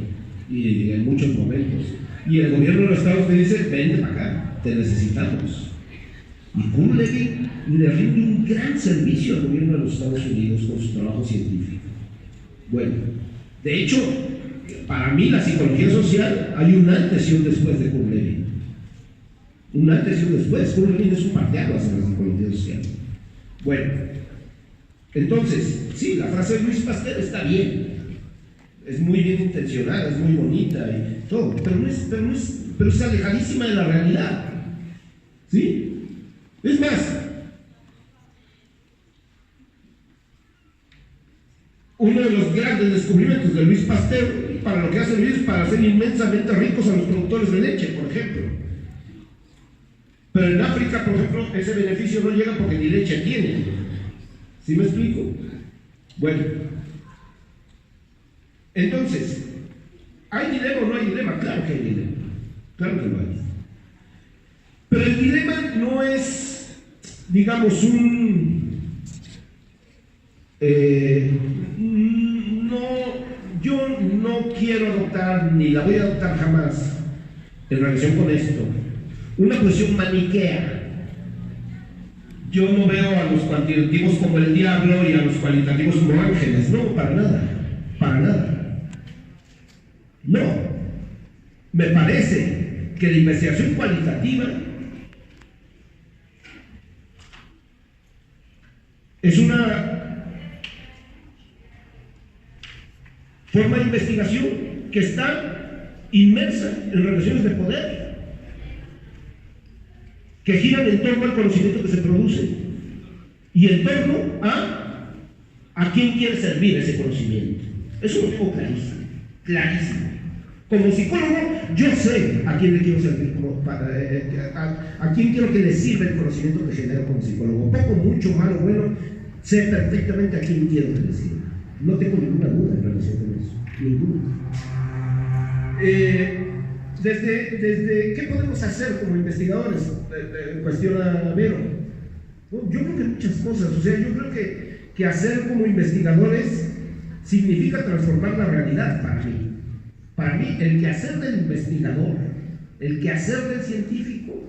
y en muchos momentos, y el gobierno de los Estados Unidos dice, vente para acá, te necesitamos. Y Kurt Lewin le rinde un gran servicio al gobierno de los Estados Unidos con su trabajo científico. Bueno, de hecho, para mí la psicología social hay un antes y un después de Kurt Lewin. Un antes y un después. Kurt Lewin es un parteaguas en la psicología social. Bueno, entonces, sí, la frase de Luis Pasteur está bien. Es muy bien intencionada, es muy bonita y todo, pero es alejadísima de la realidad. ¿Sí? Es más, uno de los grandes descubrimientos de Luis Pasteur, para lo que hace Luis, es para hacer inmensamente ricos a los productores de leche, por ejemplo. Pero en África, por ejemplo, ese beneficio no llega porque ni leche tienen. ¿Sí me explico? Bueno, entonces, ¿hay dilema o no hay dilema? Claro que hay dilema. Claro que lo hay. Pero el dilema no es, digamos, yo no quiero adoptar, ni la voy a adoptar jamás, en relación con esto, una posición maniquea. Yo no veo a los cuantitativos como el diablo y a los cualitativos como ángeles. No, para nada. Para nada. No. Me parece que la investigación cualitativa es una forma de investigación que está inmersa en relaciones de poder, que giran en torno al conocimiento que se produce y en torno a quién quiere servir ese conocimiento. Eso lo tengo clarísimo, clarísimo. Como psicólogo, yo sé a quién le quiero servir, a quién quiero que le sirva el conocimiento que genero como psicólogo. Poco, mucho, malo, bueno, sé perfectamente a quién quiero que le sirva. No tengo ninguna duda en relación con eso, ninguna. Desde ¿qué podemos hacer como investigadores? Cuestiona Vero. Yo creo que muchas cosas. O sea, yo creo que hacer como investigadores significa transformar la realidad para mí. Para mí, el quehacer del investigador, el quehacer del científico,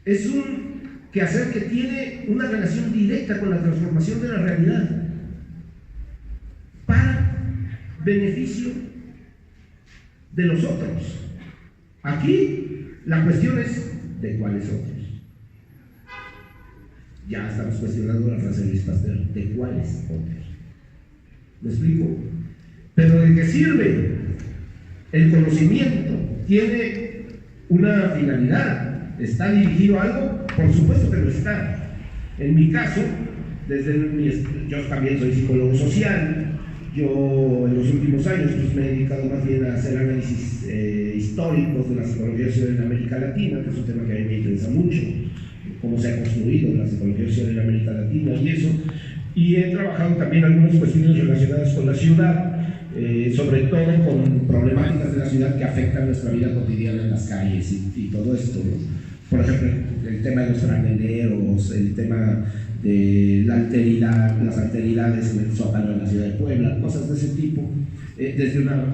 es un quehacer que tiene una relación directa con la transformación de la realidad para beneficio de los otros. Aquí La cuestión es de cuáles otros. Ya estamos cuestionando la frase de Luis Pasteur, de cuáles otros. ¿Me explico? Pero ¿de qué sirve? El conocimiento tiene una finalidad. ¿Está dirigido a algo? Por supuesto que lo está. En mi caso, yo también soy psicólogo social. Yo en los últimos años pues, me he dedicado más bien a hacer análisis históricos de la psicología social en América Latina, que es un tema que a mí me interesa mucho, cómo se ha construido la psicología social en América Latina y eso. Y he trabajado también algunas cuestiones relacionadas con la ciudad, sobre todo con problemáticas de la ciudad que afectan nuestra vida cotidiana en las calles y todo esto, ¿no? Por ejemplo, el tema de los franeleros, el tema de la alteridad, las alteridades en el Zócalo de la ciudad de Puebla, cosas de ese tipo, desde una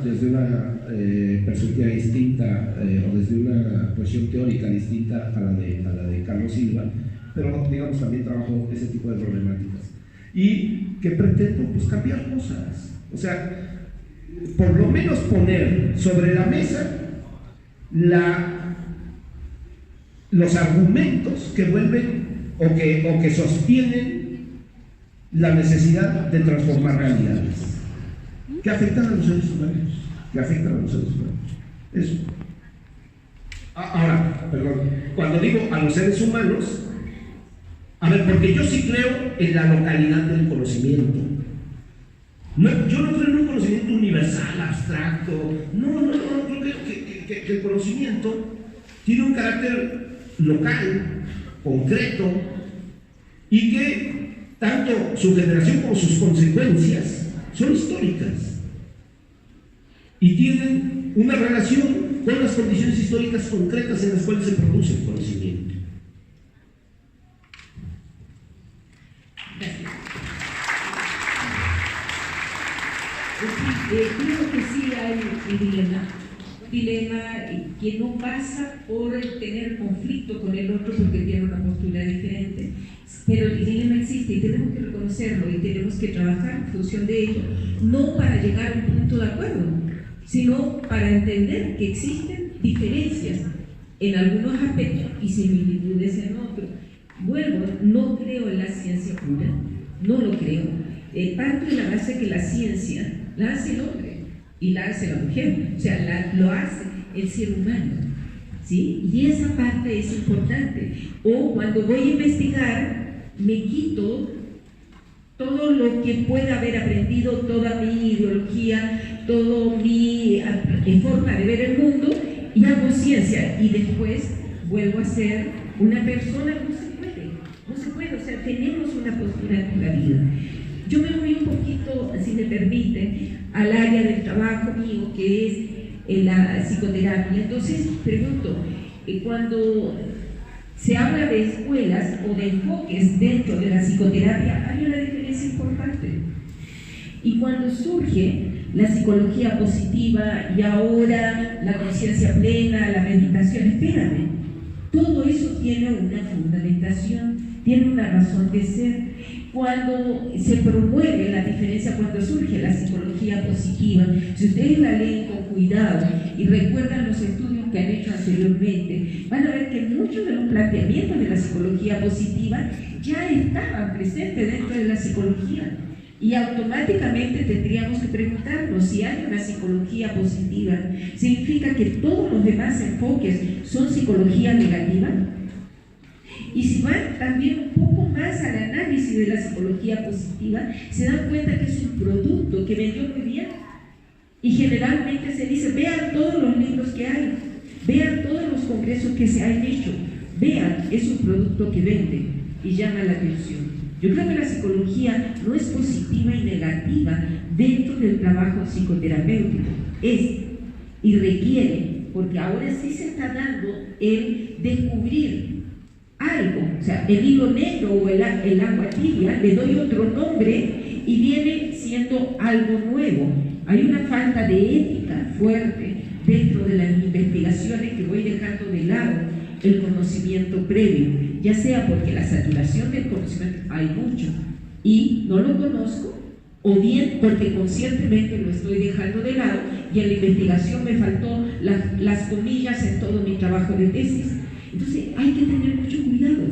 perspectiva distinta o desde una cuestión teórica distinta a la de Carlos Silva, pero digamos también trabajo ese tipo de problemáticas. Y que pretendo pues cambiar cosas, o sea, por lo menos poner sobre la mesa los argumentos que vuelven o que sostienen la necesidad de transformar realidades que afectan a los seres humanos, Eso. Ahora, perdón, cuando digo a los seres humanos, a ver, porque yo sí creo en la localidad del conocimiento. Yo no creo en un conocimiento universal, abstracto. No, yo creo que el conocimiento tiene un carácter local, concreto, y que tanto su generación como sus consecuencias son históricas y tienen una relación con las condiciones históricas concretas en las cuales se produce el conocimiento. Gracias. Creo que sí hay un dilema que no pasa por tener conflicto con el otro porque tiene una postura diferente, pero el dilema existe y tenemos que reconocerlo y tenemos que trabajar en función de ello, no para llegar a un punto de acuerdo, sino para entender que existen diferencias en algunos aspectos y similitudes en otros. Vuelvo, no creo en la ciencia pura, no lo creo. Parto de la base que la ciencia la hace el hombre y la hace la mujer, o sea, lo hace el ser humano, ¿sí? Y esa parte es importante. O cuando voy a investigar, me quito todo lo que pueda haber aprendido, toda mi ideología, toda mi forma de ver el mundo, y hago ciencia, y después vuelvo a ser una persona. No se puede, o sea, tenemos una postura en la vida. Yo me voy un poquito, si me permite, al área del trabajo mío, que es la psicoterapia. Entonces, pregunto, cuando se habla de escuelas o de enfoques dentro de la psicoterapia, hay una diferencia importante. Y cuando surge la psicología positiva y ahora la conciencia plena, la meditación, espérame, todo eso tiene una fundamentación, tiene una razón de ser. Cuando se promueve la diferencia, cuando surge la psicología positiva, si ustedes la leen con cuidado y recuerdan los estudios que han hecho anteriormente, van a ver que muchos de los planteamientos de la psicología positiva ya estaban presentes dentro de la psicología. Y automáticamente tendríamos que preguntarnos si hay una psicología positiva. ¿Significa que todos los demás enfoques son psicología negativa? Y si van también un poco más al análisis de la psicología positiva, se dan cuenta que es un producto que vendió muy bien. Y generalmente se dice, vean todos los libros que hay, vean todos los congresos que se han hecho, vean, es un producto que vende y llama la atención. Yo creo que la psicología no es positiva y negativa dentro del trabajo psicoterapéutico, es y requiere, porque ahora sí se está dando el descubrir algo, o sea, el hilo negro o el agua tibia, le doy otro nombre y viene siendo algo nuevo. Hay una falta de ética fuerte dentro de las investigaciones que voy dejando de lado el conocimiento previo, ya sea porque la saturación del conocimiento hay mucho y no lo conozco, o bien porque conscientemente lo estoy dejando de lado y en la investigación me faltó las comillas en todo mi trabajo de tesis. Entonces hay que tener mucho cuidado,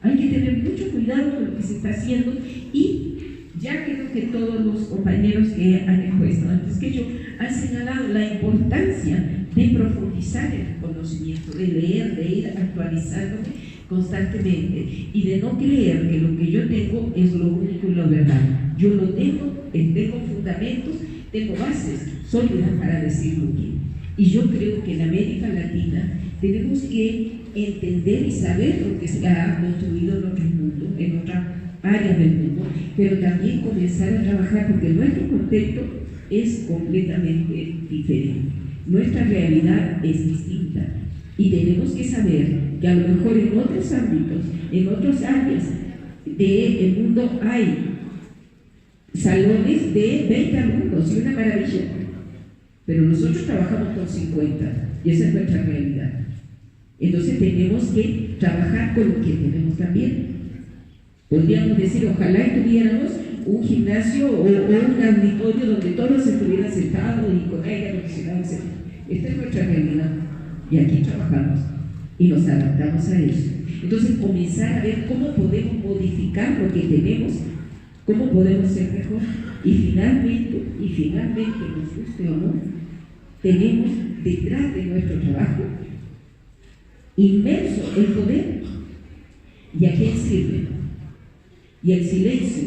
hay que tener mucho cuidado con lo que se está haciendo, y ya creo que todos los compañeros que han expuesto antes que yo han señalado la importancia de profundizar en el conocimiento, de leer, de ir actualizándome constantemente y de no creer que lo que yo tengo es lo único y lo verdad. Yo lo tengo fundamentos, tengo bases sólidas para decir lo que. Y yo creo que en América Latina tenemos que entender y saber lo que se ha construido en otros mundos, en otras áreas del mundo, pero también comenzar a trabajar, porque nuestro contexto es completamente diferente. Nuestra realidad es distinta y tenemos que saber que a lo mejor en otros ámbitos, en otras áreas del mundo hay salones de 20 alumnos y una maravilla, pero nosotros trabajamos con 50 y esa es nuestra realidad. Entonces tenemos que trabajar con lo que tenemos también. Podríamos decir, ojalá tuviéramos un gimnasio o un auditorio donde todos estuvieran sentados y con aire acondicionado, etc. Esta es nuestra realidad y aquí trabajamos y nos adaptamos a eso. Entonces comenzar a ver cómo podemos modificar lo que tenemos, cómo podemos ser mejor, y finalmente, nos guste o no, tenemos detrás de nuestro trabajo inmenso el poder. ¿Y a quién sirve? Y el silencio,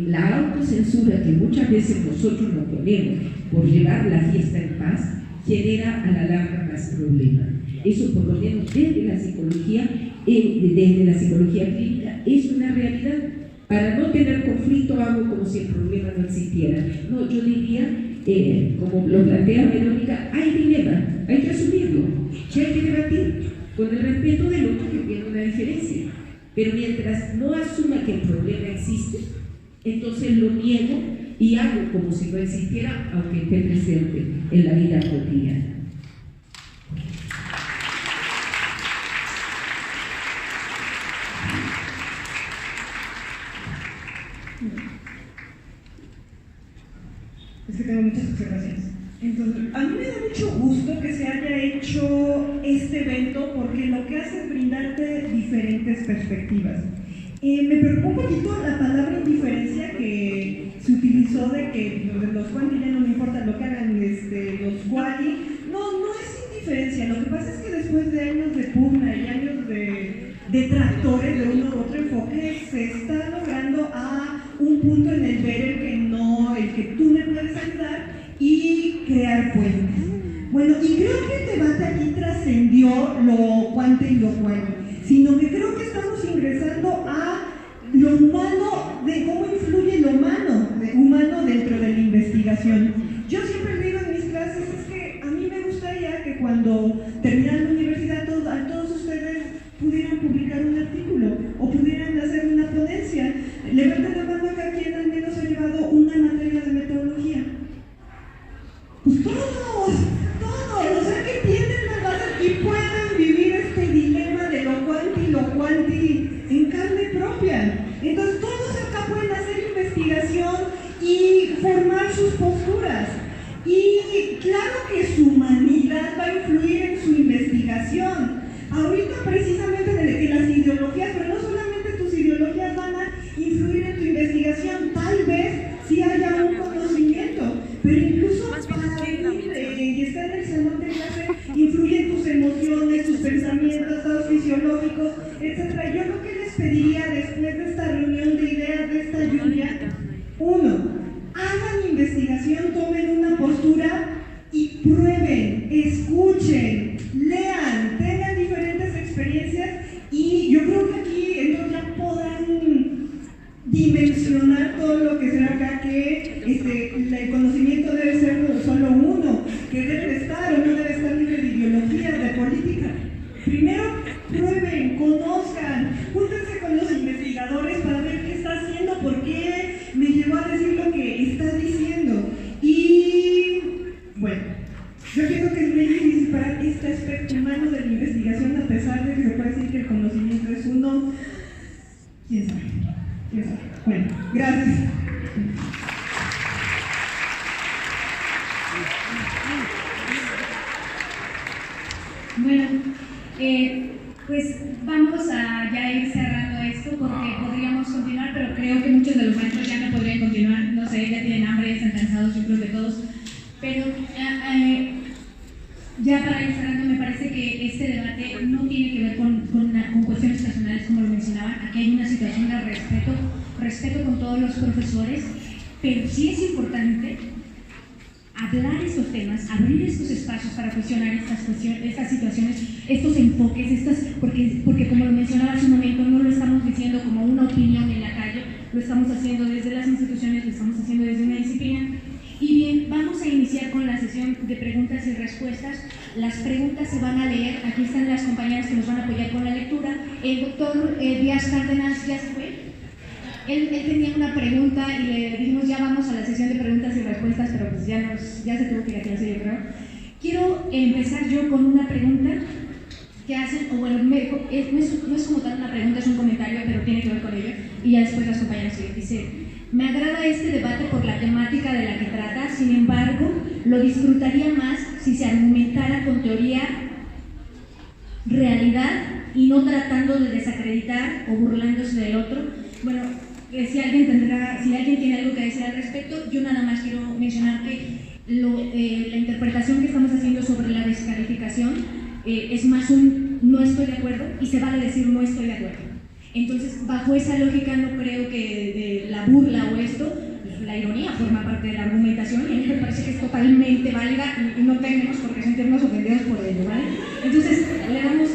la autocensura que muchas veces nosotros nos ponemos por llevar la fiesta en paz, genera a la larga más problemas. Eso, por lo menos desde la psicología clínica, es una realidad. Para no tener conflicto hago como si el problema no existiera. No, yo diría, como lo plantea Verónica, hay dilema, hay que asumirlo, que hay que debatir con el respeto del otro que tiene una diferencia. Pero mientras no asuma que el problema existe, entonces lo niego y hago como si no existiera, aunque esté presente en la vida cotidiana. Es que tengo muchas observaciones. Entonces, a mí me da mucho gusto que se haya hecho este evento, porque lo que hace es brindarte diferentes perspectivas. Me preocupa un poquito la palabra indiferencia que se utilizó, de que los Juan ya no me importa lo que hagan los Guari. No es indiferencia. Lo que pasa es que después de años de pugna y años de detractores de uno u otro enfoque, se está logrando a un punto en el ver el que tú me puedes ayudar y crear puentes. Bueno, y creo que el debate aquí trascendió lo cuante y lo cual, sino que creo que estamos ingresando a lo humano, de cómo influye lo humano dentro de la investigación. Yo siempre digo en mis clases, es que a mí me gustaría que cuando terminan la universidad a todos ustedes pudieran publicar un artículo o pudieran hacer una ponencia. Levanten la mano acá quien al menos ha llevado una materia de metodología. Pues todos, o sea que tienen la base y pueden vivir este dilema de lo cuanti en carne propia. Entonces todos acá pueden hacer investigación y formar sus posturas. Y claro que su humanidad va a influir en su investigación. Ahorita precisamente de las ideologías, pero no solamente tus ideologías van a influir en tu investigación, tal vez sí haya un conocimiento, pero incluso para venir y estar en el salón de clase influyen tus emociones, tus pensamientos, estados fisiológicos, etc. Yo lo que les pediría después de esta reunión de ideas, de esta lluvia, 1, hagan investigación, tomen una postura y prueben, escuchen, lean, tengan diferentes experiencias, y yo creo que aquí entonces ya podrán dimensionar todo lo que será acá, que el conocimiento debe ser solo uno, que debe estar o no debe estar libre de ideología, de política. Primero prueben, conozcan, júntense con los investigadores para ver qué está haciendo, por qué me llevó a decir lo que está diciendo. Y bueno, yo pienso que es muy difícil para este aspecto humano de la investigación, a pesar de que se puede decir que el conocimiento es uno. ¿Quién sabe? Bueno, gracias. Bueno, pues vamos a ya ir cerrando esto porque podríamos continuar, pero creo que muchos de los maestros ya no podrían continuar. No sé, ya tienen hambre, ya están cansados, yo creo que todos. Pero ya para ir cerrando, me parece que este debate no tiene que ver con cuestiones personales, como lo mencionaban. Aquí hay una situación de respeto con todos los profesores, pero sí es importante hablar estos temas, abrir estos espacios para cuestionar estas situaciones, estos enfoques, porque como lo mencionaba hace un momento, no lo estamos diciendo como una opinión en la calle, lo estamos haciendo desde las instituciones, lo estamos haciendo desde una disciplina. Y bien, vamos a iniciar con la sesión de preguntas y respuestas. Las preguntas se van a leer, aquí están las compañeras que nos van a apoyar con la lectura. El doctor Díaz Cárdenas ya se fue. Él tenía una pregunta y le dijimos ya vamos a la sesión de preguntas y respuestas, pero pues ya se tuvo que ir a clase, yo creo. Quiero empezar yo con una pregunta que hacen, o bueno, no es como tal una pregunta, es un comentario, pero tiene que ver con ello, y ya después las compañeras siguen. Dice: me agrada este debate por la temática de la que trata, sin embargo, lo disfrutaría más si se argumentara con teoría, realidad, y no tratando de desacreditar o burlándose del otro. Bueno, si alguien tiene algo que decir al respecto, yo nada más quiero mencionar que la interpretación que estamos haciendo sobre la descalificación es más un no estoy de acuerdo, y se vale decir no estoy de acuerdo. Entonces, bajo esa lógica, no creo que de la burla o esto, pues, la ironía forma parte de la argumentación, y a mí me parece que es totalmente válida y no tenemos por qué sentirnos ofendidos por ello, ¿vale? Entonces, le damos...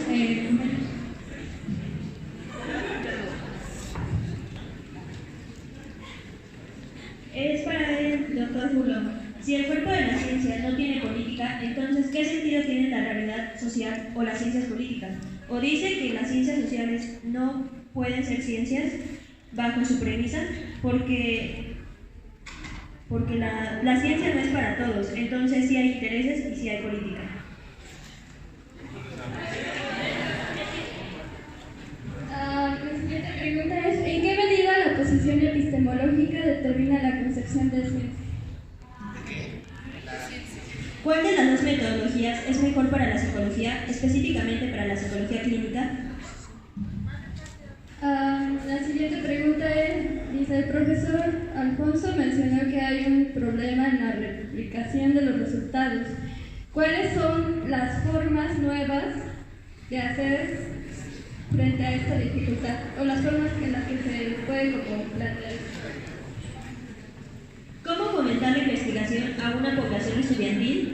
Es para el doctor Fulón. Si el cuerpo de la ciencia no tiene política, entonces ¿qué sentido tiene la realidad social o las ciencias políticas? O dice que las ciencias sociales no pueden ser ciencias bajo su premisa porque la ciencia no es para todos, entonces sí hay intereses y sí hay política. La siguiente pregunta es: ¿en qué medida la posición epistemológica determina la concepción de ciencia? ¿Cuál de las dos metodologías es mejor para la psicología, específicamente para la psicología clínica? La siguiente pregunta dice: el profesor Alfonso mencionó que hay un problema en la replicación de los resultados. ¿Cuáles son las formas nuevas de hacer frente a esta dificultad, o las formas en las que se puede plantear? ¿Cómo fomentar la investigación a una población estudiantil?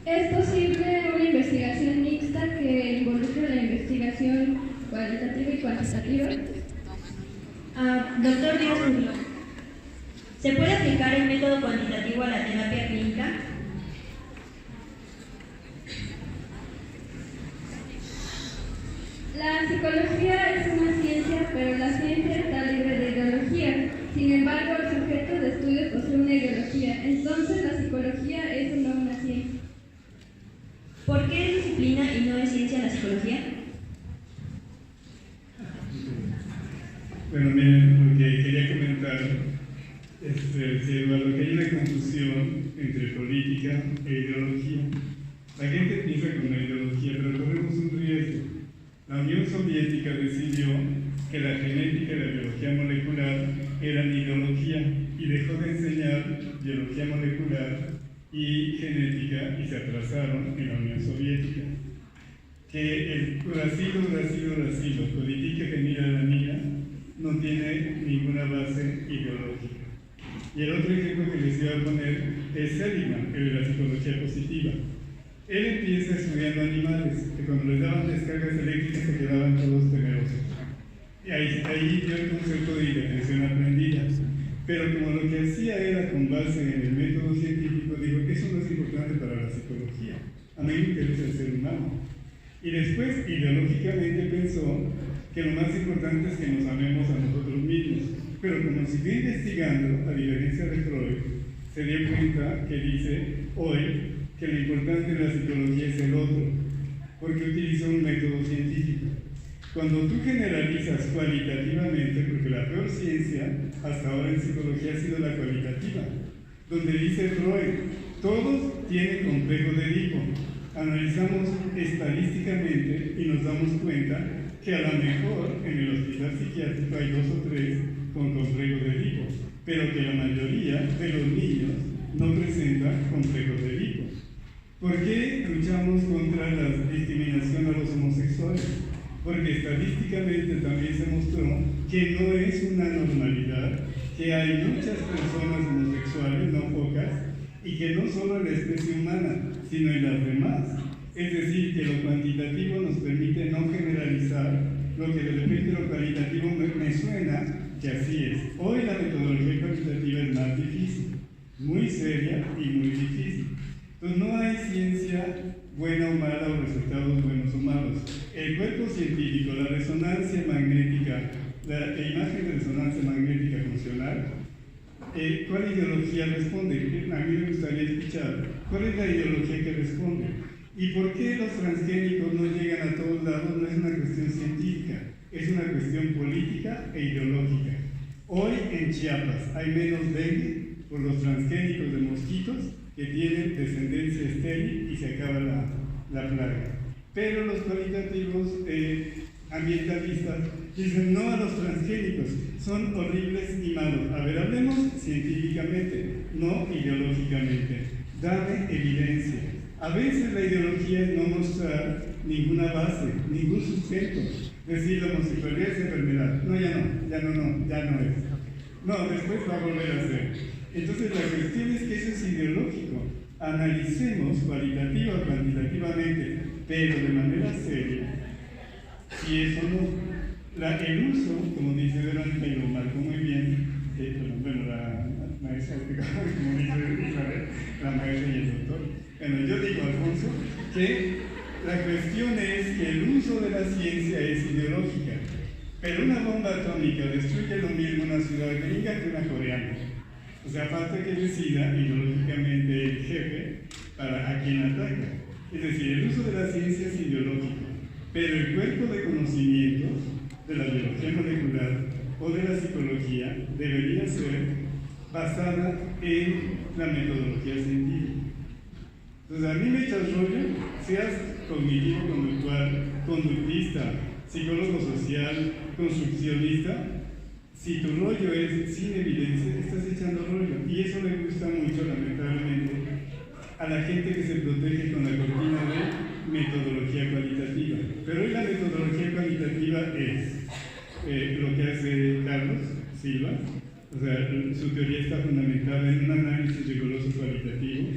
¿Es posible una investigación mixta que involucre la investigación cualitativa y cuantitativa? Doctor Díaz Fulón, ¿se puede aplicar el método cuantitativo a la terapia clínica? La psicología es una ciencia, pero la ciencia está libre de ideología. Sin embargo, el sujeto de estudio posee una ideología. Entonces, la psicología es no una ciencia. ¿Por qué es disciplina y no es ciencia la psicología? Bueno, miren, lo que quería comentar es que hay una confusión entre política e ideología. La gente piensa con la ideología, pero corremos un riesgo. La Unión Soviética decidió que la genética y la biología molecular eran ideología y dejó de enseñar biología molecular y genética y se atrasaron en la Unión Soviética. Que el Brasil, política que mira la mía, no tiene ninguna base ideológica. Y el otro ejemplo que les iba a poner es Seligman, el de la psicología positiva. Él empieza estudiando animales, que cuando les daban descargas eléctricas se quedaban todos temerosos. Y ahí dio el concepto de indefensión aprendida. Pero como lo que hacía era con base en el método científico, dijo que eso no es importante para la psicología. A mí me interesa el ser humano. Y después, ideológicamente, pensó que lo más importante es que nos amemos a nosotros mismos. Pero como siguió investigando, a diferencia de Freud, se dio cuenta que dice hoy que lo importante de la psicología es el otro, porque utiliza un método científico. Cuando tú generalizas cualitativamente, porque la peor ciencia hasta ahora en psicología ha sido la cualitativa, donde dice Freud Todos tienen complejo de Edipo. Analizamos estadísticamente y nos damos cuenta que a lo mejor en el hospital psiquiátrico hay 2 o 3 con complejo de Edipo, pero que la mayoría de los niños no presentan complejo de Edipo. ¿Por qué luchamos contra la discriminación a los homosexuales? Porque estadísticamente también se mostró que no es una normalidad, que hay muchas personas homosexuales, no pocas, y que no solo en la especie humana, sino en las demás. Es decir, que lo cuantitativo nos permite no generalizar lo que de repente lo cualitativo me suena que así es. Hoy la metodología cualitativa es más difícil, muy seria y muy difícil. Entonces no hay ciencia buena o mala o resultados buenos o malos. El cuerpo científico, la resonancia magnética, la imagen de resonancia magnética funcional, ¿cuál ideología responde? A mí me gustaría escuchar. ¿Cuál es la ideología que responde? ¿Y por qué los transgénicos no llegan a todos lados? No es una cuestión científica, es una cuestión política e ideológica. Hoy en Chiapas hay menos dengue por los transgénicos de mosquitos que tienen descendencia estéril y se acaba la plaga. Pero los cualitativos ambientalistas dicen no a los transgénicos, son horribles y malos. A ver, hablemos científicamente, no ideológicamente. Dame evidencia. A veces la ideología es no mostrar ninguna base, ningún sustento. Decir la homosexualidad es enfermedad. No, ya no es. No, después va a volver a ser. Entonces la cuestión es que eso es ideológico. Analicemos cualitativa o cuantitativamente, pero de manera seria, si eso no. El uso, como dice Verónica y lo marcó muy bien, bueno, la maestra, como dice Isabel, la maestra y el doctor. Bueno, yo digo, Alfonso, que la cuestión es que el uso de la ciencia es ideológica, pero una bomba atómica destruye lo mismo una ciudad gringa que una coreana. O sea, falta que decida ideológicamente el jefe para a quién ataca. Es decir, el uso de la ciencia es ideológico, pero el cuerpo de conocimientos de la biología molecular o de la psicología debería ser basada en la metodología científica. Entonces, a mí me echas rollo, seas cognitivo-conductual, conductista, psicólogo social, construccionista. Si tu rollo es sin evidencia, estás echando rollo. Y eso le gusta mucho, lamentablemente, a la gente que se protege con la cortina de metodología cualitativa. Pero hoy la metodología cualitativa es lo que hace Carlos Silva. O sea, su teoría está fundamentada en un análisis riguroso cualitativo,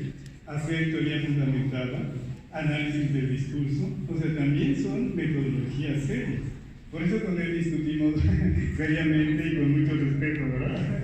hacer teoría fundamentada, análisis del discurso. O sea, también son metodologías serias. Por eso con él discutimos seriamente y con mucho respeto, ¿verdad?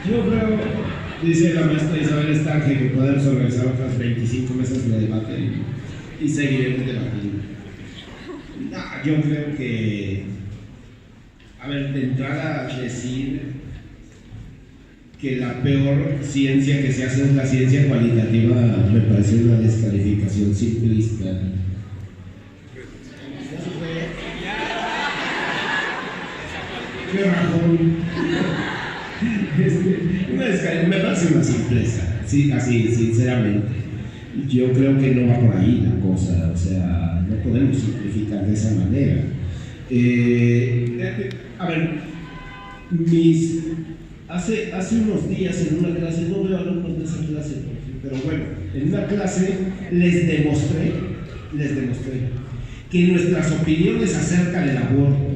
Yo creo, dice la maestra Isabel Estange, que podemos organizar otras 25 mesas de debate y seguiremos debatiendo. No, yo creo que, a ver, de entrada decir que la peor ciencia que se hace es la ciencia cualitativa me parece una descalificación simplista. ¡Qué rajón! Me parece una simpleza, sí, así, sinceramente. Yo creo que no va por ahí la cosa, o sea, no podemos simplificar de esa manera. A ver, hace unos días en una clase, no veo alumnos de esa clase, pero bueno, en una clase les demostré que nuestras opiniones acerca del aborto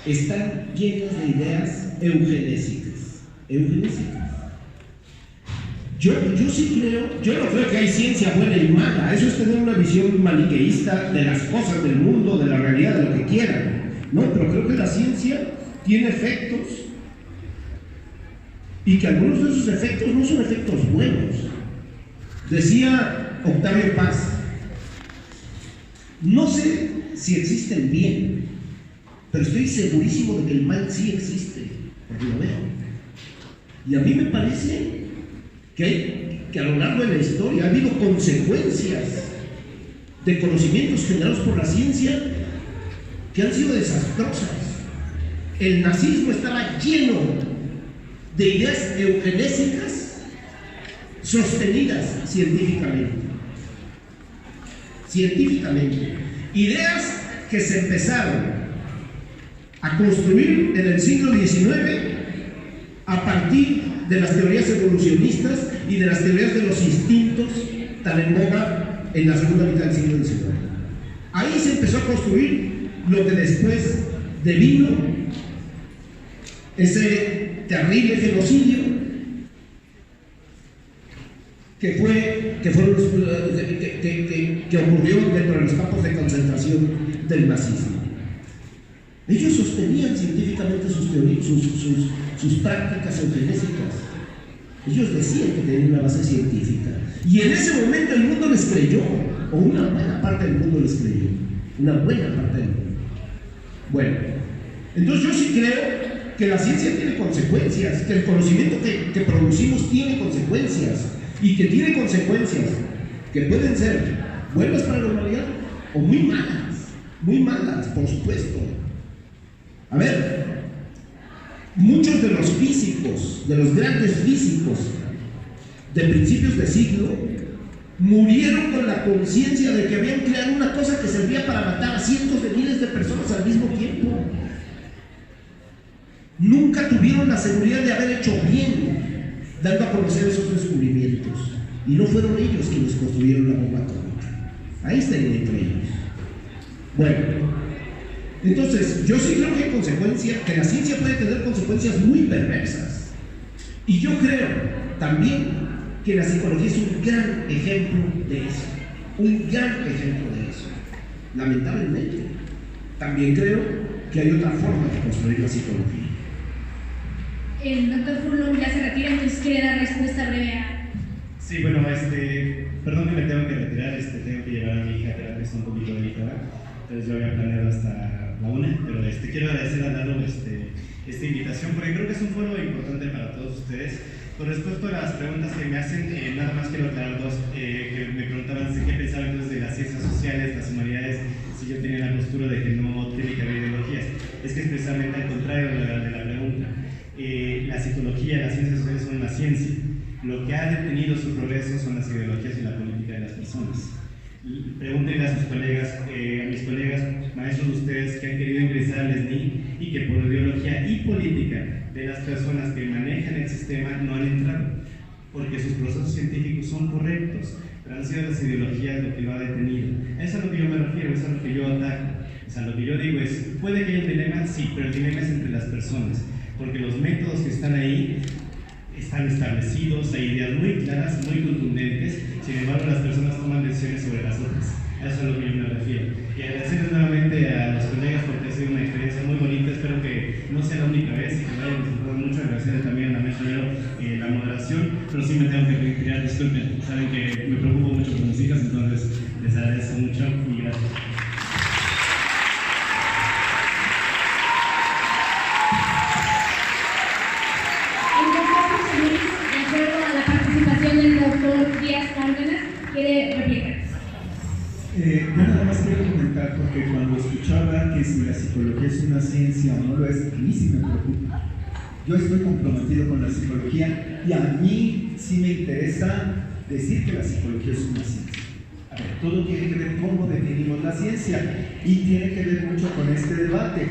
están llenas de ideas eugenésicas. Yo sí creo, yo no creo que hay ciencia buena y mala. Eso es tener una visión maniqueísta de las cosas del mundo, de la realidad, de lo que quieran. No, pero creo que la ciencia tiene efectos y que algunos de esos efectos no son efectos buenos. Decía Octavio Paz, no sé si existen bien, pero estoy segurísimo de que el mal sí existe, porque lo veo. Y a mí me parece que a lo largo de la historia ha habido consecuencias de conocimientos generados por la ciencia que han sido desastrosas. El nazismo estaba lleno de ideas eugenésicas sostenidas científicamente. Ideas que se empezaron a construir en el siglo XIX a partir de las teorías evolucionistas y de las teorías de los instintos tan en boga en la segunda mitad del siglo XIX. Ahí se empezó a construir lo que después devino ese terrible genocidio que ocurrió dentro de los campos de concentración del nazismo. Ellos sostenían científicamente sus teorías, sus prácticas eugenésicas. Ellos decían que tenían una base científica. Y en ese momento el mundo les creyó, o una buena parte del mundo les creyó. Una buena parte del mundo. Bueno, entonces yo sí creo que la ciencia tiene consecuencias, que el conocimiento que producimos tiene consecuencias, y que tiene consecuencias que pueden ser buenas para la humanidad o muy malas, por supuesto. A ver, muchos de los físicos, de los grandes físicos de principios de siglo, murieron con la conciencia de que habían creado una cosa que servía para matar a cientos de miles de personas al mismo tiempo. Nunca tuvieron la seguridad de haber hecho bien dando a conocer esos descubrimientos, y no fueron ellos quienes construyeron la bomba atómica. Einstein entre ellos. Bueno, entonces yo sí creo que hay consecuencias, que la ciencia puede tener consecuencias muy perversas, y yo creo también que la psicología es un gran ejemplo de eso, lamentablemente. También creo que hay otra forma de construir la psicología. El doctor Furlong ya se retira, entonces quiere dar respuesta breve a... Sí, bueno, perdón que me tengo que retirar, tengo que llevar a mi hija a terapia, está un poquito delicada, entonces yo había planeado hasta la 1, pero quiero agradecer a Lalo esta invitación, porque creo que es un foro importante para todos ustedes. Con respecto a las preguntas que me hacen, nada más quiero aclarar dos, que me preguntaban qué pensaba entonces de las ciencias sociales, las humanidades, si yo tenía la postura de que no tiene que haber ideologías. Es que es precisamente al contrario de la pregunta. La psicología, las ciencias sociales son una ciencia. Lo que ha detenido su progreso son las ideologías y la política de las personas. Pregúntenle a sus colegas, a mis colegas, maestros de ustedes que han querido ingresar al SNI y que por ideología y política de las personas que manejan el sistema no han entrado, porque sus procesos científicos son correctos, pero han sido las ideologías lo que lo ha detenido. Eso es a lo que yo me refiero, eso es a lo que yo ataco. O sea, lo que yo digo es, puede que haya un dilema, sí, pero el dilema es entre las personas, porque los métodos que están ahí están establecidos, hay ideas muy claras, muy contundentes, sin embargo las personas toman decisiones sobre las otras. Eso es a lo que yo me refiero. Y agradecerles nuevamente a los colegas porque ha sido una experiencia muy bonita, espero que no sea la única vez y que lo hayan disfrutado mucho. Agradecerles también a la maestra la moderación, pero sí me tengo que retirar, disculpen, saben que me preocupo mucho por mis hijas, entonces les agradezco mucho y gracias. ¿Quiere replicar? Yo nada más quiero comentar, porque cuando escuchaba que si la psicología es una ciencia o no lo es, a mí sí me preocupa. Yo estoy comprometido con la psicología y a mí sí me interesa decir que la psicología es una ciencia. A ver, todo tiene que ver cómo definimos la ciencia y tiene que ver mucho con este debate.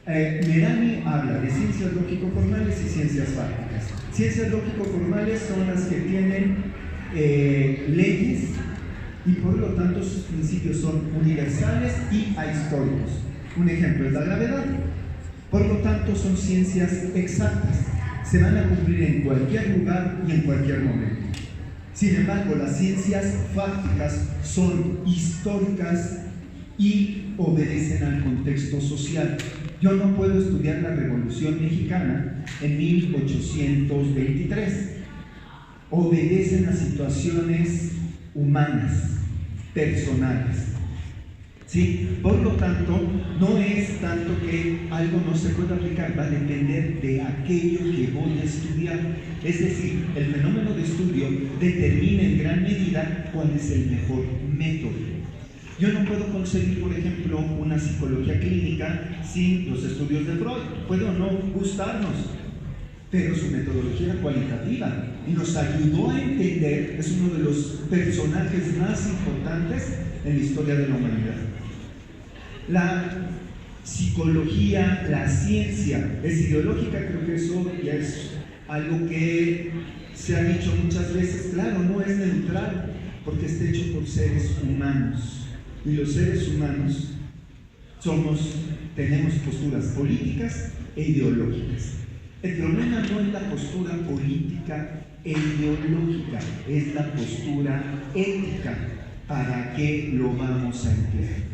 Merani habla de ciencias lógico-formales y ciencias fácticas. Ciencias lógico-formales son las que tienen leyes y por lo tanto sus principios son universales y ahistóricos. Un ejemplo es la gravedad. Por lo tanto son ciencias exactas. Se van a cumplir en cualquier lugar y en cualquier momento. Sin embargo, las ciencias fácticas son históricas y obedecen al contexto social. Yo no puedo estudiar la Revolución Mexicana en 1823. Obedecen a situaciones humanas, personales. ¿sí? Por lo tanto, no es tanto que algo no se pueda aplicar, va a depender de aquello que voy a estudiar. Es decir, el fenómeno de estudio determina en gran medida cuál es el mejor método. Yo no puedo conseguir, por ejemplo, una psicología clínica sin los estudios de Freud. Puede o no gustarnos, pero su metodología era cualitativa y nos ayudó a entender, es uno de los personajes más importantes en la historia de la humanidad. La psicología, la ciencia es ideológica, creo que eso ya es algo que se ha dicho muchas veces. Claro, no es neutral, porque está hecho por seres humanos. Y los seres humanos tenemos posturas políticas e ideológicas. El problema no es la postura política e ideológica, es la postura ética. ¿Para qué lo vamos a emplear?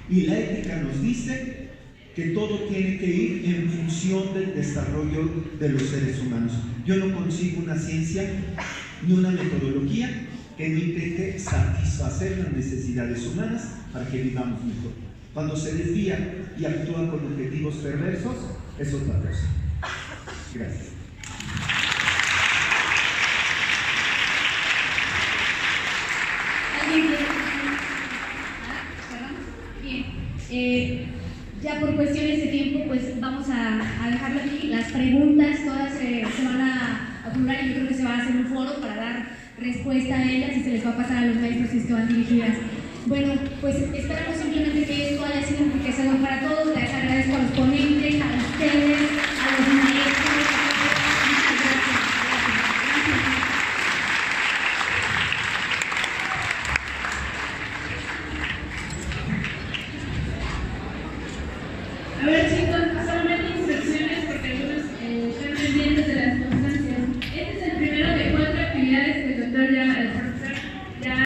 Y la ética nos dice que todo tiene que ir en función del desarrollo de los seres humanos. Yo no consigo una ciencia ni una metodología que no intente satisfacer las necesidades humanas para que vivamos mejor. Cuando se desvía y actúa con objetivos perversos, es otra cosa. Gracias. Bien. Ya por cuestiones de tiempo, pues vamos a dejarlo aquí. Las preguntas todas se van a acumular y yo creo que se va a hacer un foro para dar respuesta a ellas y se les va a pasar a los maestros si es que van dirigidas. Bueno, pues esperamos simplemente que esto haya sido enriquecedor para todos. Les agradezco a los ponentes.